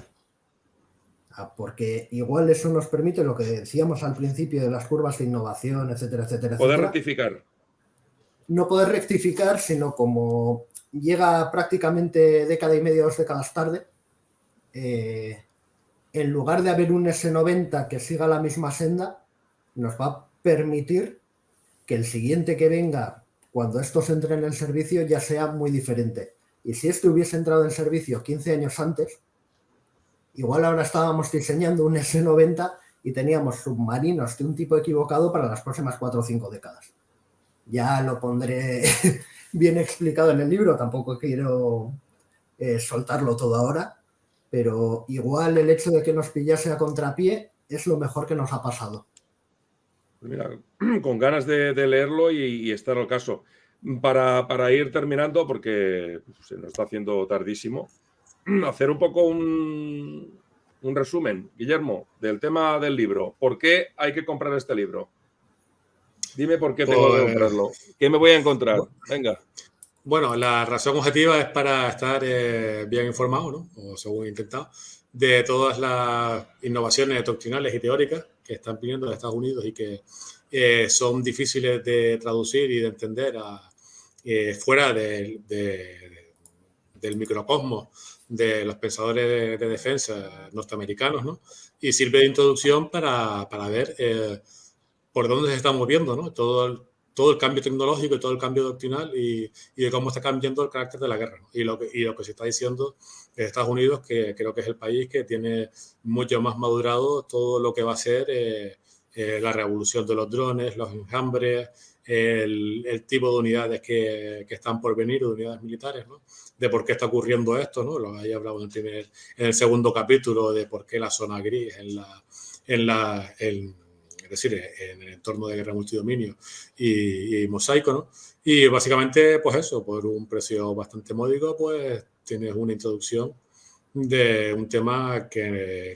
Porque igual eso nos permite lo que decíamos al principio de las curvas de innovación, etcétera, etcétera. Poder rectificar. No poder rectificar, sino como llega prácticamente década y media, 2 décadas tarde, en lugar de haber un S90 que siga la misma senda, nos va a permitir que el siguiente que venga, cuando estos entren en servicio, ya sea muy diferente. Y si este hubiese entrado en servicio 15 años antes, igual ahora estábamos diseñando un S90 y teníamos submarinos de un tipo equivocado para las próximas 4 o 5 décadas. Ya lo pondré bien explicado en el libro, tampoco quiero soltarlo todo ahora, pero igual el hecho de que nos pillase a contrapié es lo mejor que nos ha pasado. Pues mira, con ganas de leerlo y estar al caso. Para ir terminando, porque se nos está haciendo tardísimo, hacer un poco un resumen, Guillermo, del tema del libro. ¿Por qué hay que comprar este libro? Dime por qué tengo que comprarlo. ¿Qué me voy a encontrar? Venga. Bueno, la razón objetiva es para estar bien informado, ¿no? O según he intentado, de todas las innovaciones doctrinales y teóricas que están viniendo de Estados Unidos y que son difíciles de traducir y de entender fuera del microcosmos de los pensadores de defensa norteamericanos, ¿no? Y sirve de introducción para ver por dónde se está moviendo, ¿no? Todo el cambio tecnológico y todo el cambio doctrinal y de cómo está cambiando el carácter de la guerra, ¿no? Y lo que se está diciendo de Estados Unidos, que creo que es el país que tiene mucho más madurado todo lo que va a ser la revolución de los drones, los enjambres, el tipo de unidades que están por venir, de unidades militares, ¿no? De por qué está ocurriendo esto, ¿no? Lo había hablado en el segundo capítulo de por qué la zona gris es decir, en el entorno de guerra multidominio y mosaico, ¿no? Y básicamente, pues eso, por un precio bastante módico, pues tienes una introducción de un tema que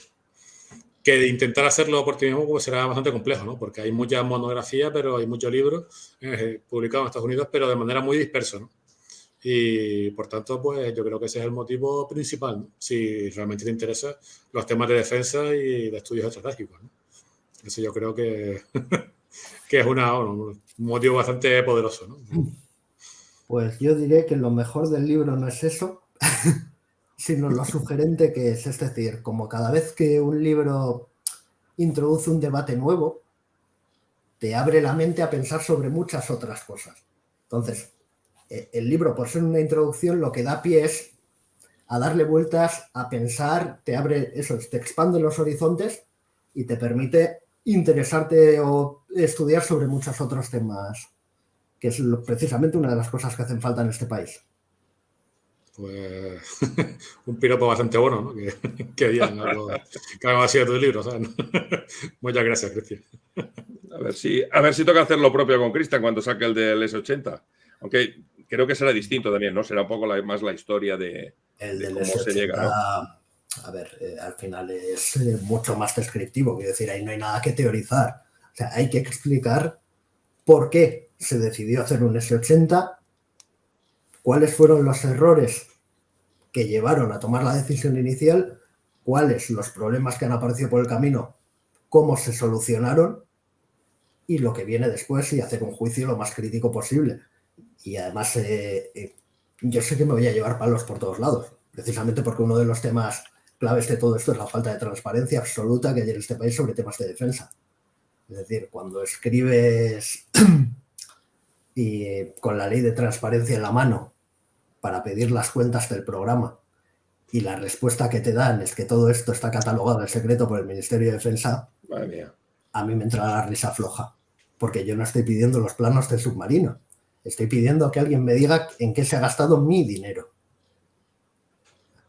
de intentar hacerlo por ti mismo pues será bastante complejo, ¿no? Porque hay muchas monografías, pero hay muchos libros publicados en Estados Unidos, pero de manera muy dispersa, ¿no? Y por tanto, pues yo creo que ese es el motivo principal, ¿no? Si realmente te interesan los temas de defensa y de estudios estratégicos, ¿no? Eso yo creo que, que es un motivo bastante poderoso, ¿no? Pues yo diré que lo mejor del libro no es eso, sino lo sugerente que es. Es decir, como cada vez que un libro introduce un debate nuevo, te abre la mente a pensar sobre muchas otras cosas. Entonces, el libro, por ser una introducción, lo que da pie es a darle vueltas, a pensar, te abre eso, te expande los horizontes y te permite interesarte o estudiar sobre muchos otros temas, que es precisamente una de las cosas que hacen falta en este país. Pues un piropo bastante bueno, ¿no? Que digan algo así de tus libros, ¿sabes? Muchas gracias, Cristian. A ver si toca hacer lo propio con Cristian cuando saque el del S80. Aunque creo que será distinto también, ¿no? Será un poco más la historia de cómo S80, se llega, ¿no? A ver, al final es mucho más descriptivo, quiero decir, ahí no hay nada que teorizar. O sea, hay que explicar por qué se decidió hacer un S80, cuáles fueron los errores que llevaron a tomar la decisión inicial, cuáles los problemas que han aparecido por el camino, cómo se solucionaron y lo que viene después, y hacer un juicio lo más crítico posible. Y además, yo sé que me voy a llevar palos por todos lados, precisamente porque uno de los temas claves de todo esto es la falta de transparencia absoluta que hay en este país sobre temas de defensa. Es decir, cuando escribes y con la ley de transparencia en la mano para pedir las cuentas del programa y la respuesta que te dan es que todo esto está catalogado en secreto por el Ministerio de Defensa, Madre mía. A mí me entra la risa floja, porque yo no estoy pidiendo los planos del submarino, estoy pidiendo que alguien me diga en qué se ha gastado mi dinero.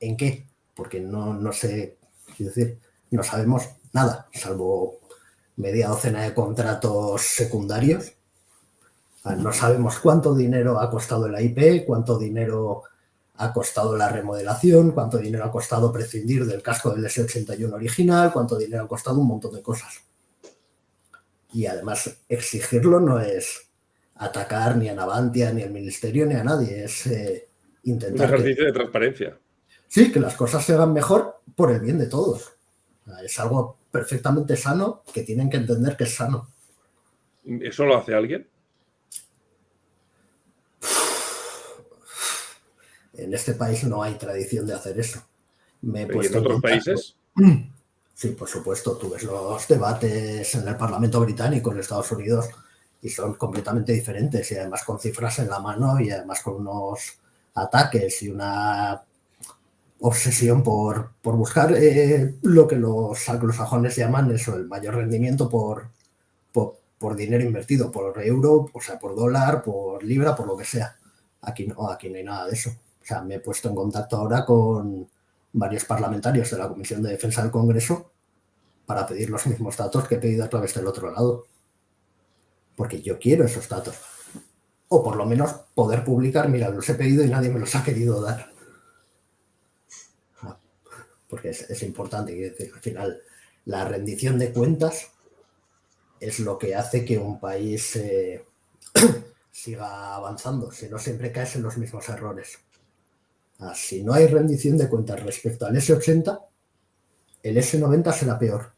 ¿En qué? Porque no sé, quiero decir, no sabemos nada, salvo media docena de contratos secundarios. No sabemos cuánto dinero ha costado el IP, cuánto dinero ha costado la remodelación, cuánto dinero ha costado prescindir del casco del S81 original, cuánto dinero ha costado un montón de cosas. Y además exigirlo no es atacar ni a Navantia, ni al Ministerio, ni a nadie, es intentar... Un ejercicio de transparencia. Sí, que las cosas se hagan mejor por el bien de todos. Es algo perfectamente sano que tienen que entender que es sano. ¿Eso lo hace alguien? En este país no hay tradición de hacer eso. ¿Y en otros países? Sí, por supuesto. Tú ves los debates en el Parlamento británico, en Estados Unidos, y son completamente diferentes. Y además con cifras en la mano y además con unos ataques y una obsesión por buscar lo que los anglosajones llaman eso, el mayor rendimiento por dinero invertido, por euro, o sea, por dólar, por libra, por lo que sea. Aquí no hay nada de eso. O sea, me he puesto en contacto ahora con varios parlamentarios de la Comisión de Defensa del Congreso para pedir los mismos datos que he pedido a través del otro lado. Porque yo quiero esos datos. O por lo menos poder publicar, mira, los he pedido y nadie me los ha querido dar. Porque es importante, quiero decir, al final la rendición de cuentas es lo que hace que un país siga avanzando, si no siempre caes en los mismos errores. Si no hay rendición de cuentas respecto al S80, el S90 será peor.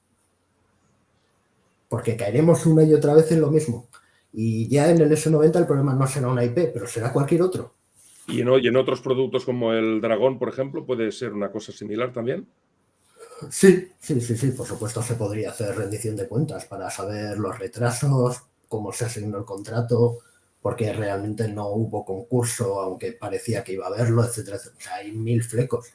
Porque caeremos una y otra vez en lo mismo. Y ya en el S90 el problema no será una IP, pero será cualquier otro. ¿Y en otros productos como el Dragón, por ejemplo, puede ser una cosa similar también? Sí, por supuesto se podría hacer rendición de cuentas para saber los retrasos, cómo se asignó el contrato, porque realmente no hubo concurso, aunque parecía que iba a haberlo, etcétera, etcétera. O sea, hay 1000 flecos.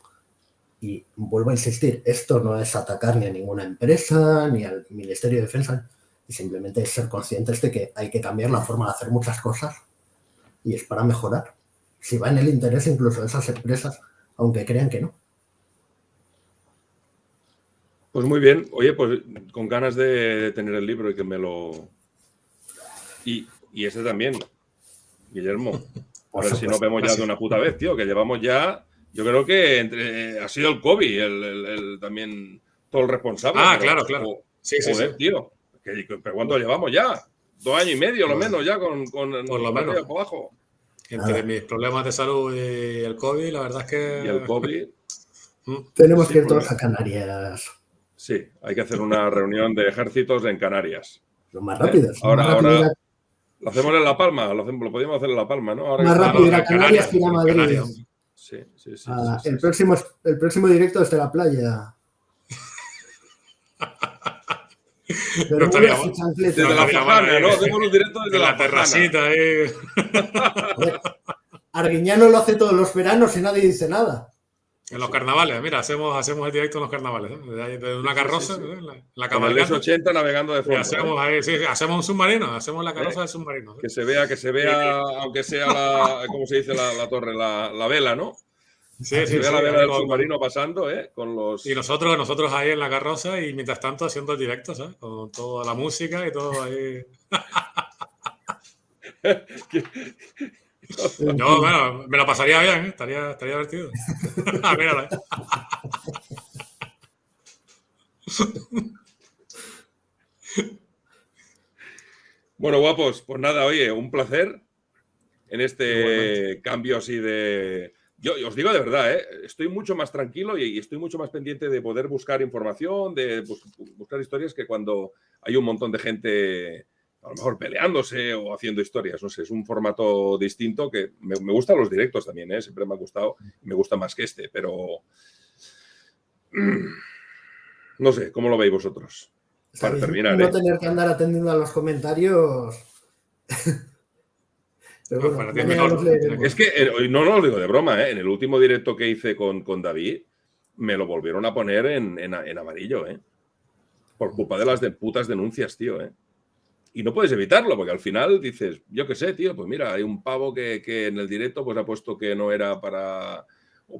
Y vuelvo a insistir, esto no es atacar ni a ninguna empresa, ni al Ministerio de Defensa, simplemente es ser conscientes de que hay que cambiar la forma de hacer muchas cosas y es para mejorar. Si va en el interés incluso de esas empresas, aunque crean que no. Pues muy bien. Oye, pues con ganas de tener el libro y que me lo... Y ese también, Guillermo. A ver si nos vemos ya de una puta vez, tío, que llevamos ya... Yo creo que ha sido el COVID también todo el responsable. Claro. Sí, joder, sí. Tío. ¿Pero cuánto llevamos ya? 2 años y medio, lo menos, ya con por lo menos por abajo. Entre mis problemas de salud y el COVID, la verdad es que... Y el COVID... Tenemos que ir todos a Canarias. Sí, hay que hacer una reunión de ejércitos en Canarias. Lo más rápido. Ahora lo hacemos en La Palma, lo podíamos hacer en La Palma, ¿no? Más rápido ir a Canarias que ir a Madrid. Sí. El próximo directo desde la playa. No estaría mal. Desde la Fajana, ¿no? Hacemos los directos desde la terracita ahí. Arguiñano lo hace todos los veranos y nadie dice nada. En los carnavales, mira, hacemos el directo en los carnavales, de una carroza, la cabalgata. En el S80 navegando de fondo. Hacemos ahí, sí, hacemos un submarino, hacemos la carroza del submarino. Que se vea, aunque sea ¿cómo se dice la torre? La vela, ¿no? Sí, se ve la vela del submarino pasando, con los... Y nosotros ahí en la carroza y mientras tanto haciendo el directo, ¿sabes? Con toda la música y todo ahí. No, bueno, me lo pasaría bien, estaría divertido. Mírala. Bueno, guapos, pues nada, oye, un placer en este cambio así de... Yo os digo de verdad, estoy mucho más tranquilo y estoy mucho más pendiente de poder buscar información, de buscar historias que cuando hay un montón de gente... a lo mejor peleándose o haciendo historias, no sé, es un formato distinto que me gustan los directos también, siempre me ha gustado, me gusta más que este, pero no sé, ¿cómo lo veis vosotros? Para terminar, no tener que andar atendiendo a los comentarios. Pero bueno, es que, no lo digo de broma, en el último directo que hice con David, me lo volvieron a poner en amarillo, por culpa de las putas denuncias, tío, Y no puedes evitarlo, porque al final dices, yo qué sé, tío, pues mira, hay un pavo que en el directo pues ha puesto que no era para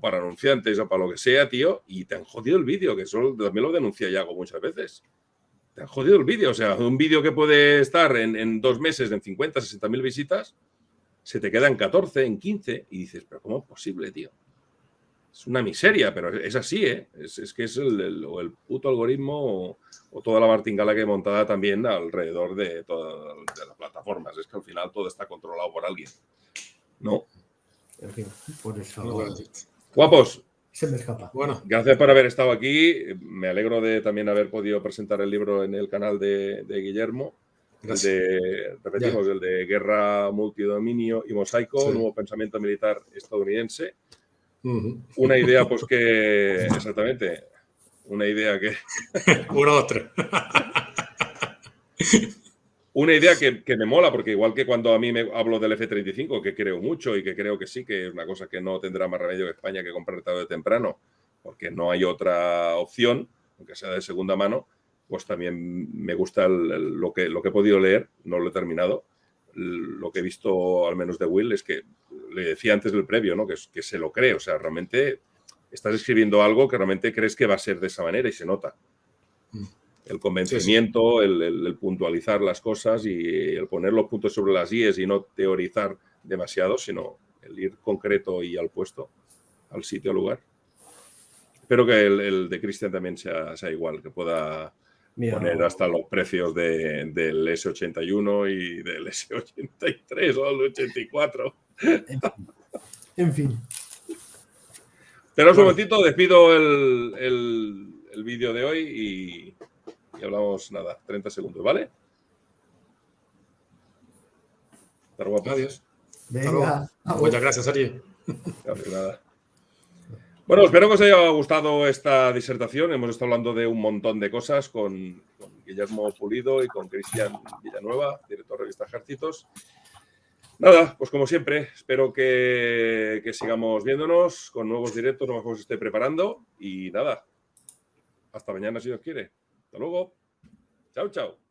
anunciantes o para lo que sea, tío, y te han jodido el vídeo, que eso también lo denuncia Yago muchas veces. Te han jodido el vídeo, o sea, un vídeo que puede estar en 2 meses en 50, 60.000 visitas, se te queda en 14, en 15, y dices, pero ¿cómo es posible, tío? Es una miseria, pero es así, Es que es el puto algoritmo o toda la martingala que hay montada también alrededor de todas las plataformas. Es que al final todo está controlado por alguien, ¿no? En fin, por eso... Guapos. Se me escapa. Bueno, gracias por haber estado aquí. Me alegro de también haber podido presentar el libro en el canal de Guillermo. Repetimos, el de Guerra, Multidominio y Mosaico, Nuevo Pensamiento Militar Estadounidense. Una idea, pues que... Exactamente. Una idea que... 1, 2, 3. Una idea que me mola, porque igual que cuando a mí me hablo del F-35, que creo mucho y que creo que sí, que es una cosa que no tendrá más remedio que España que comprar tarde o temprano, porque no hay otra opción, aunque sea de segunda mano, pues también me gusta lo que he podido leer, no lo he terminado. Lo que he visto, al menos de Will, es que le decía antes del previo, ¿no? Que se lo cree. O sea, realmente estás escribiendo algo que realmente crees que va a ser de esa manera y se nota. El convencimiento, el puntualizar las cosas y el poner los puntos sobre las IES y no teorizar demasiado, sino el ir concreto y al puesto, al sitio, al lugar. Espero que el de Cristian también sea igual, que pueda poner hasta los precios del S81 y del S83 o el 84. En fin. Pero un momentito, despido el vídeo de hoy y hablamos, 30 segundos, ¿vale? Hasta luego. Adiós. Venga. Muchas gracias, Sergi. Nada. Bueno, espero que os haya gustado esta disertación. Hemos estado hablando de un montón de cosas con Guillermo Pulido y con Cristian Villanueva, director de Revista Ejércitos. Nada, pues como siempre, espero que sigamos viéndonos con nuevos directos, lo mejor se esté preparando. Y nada, hasta mañana si Dios quiere. Hasta luego. Chao, chao.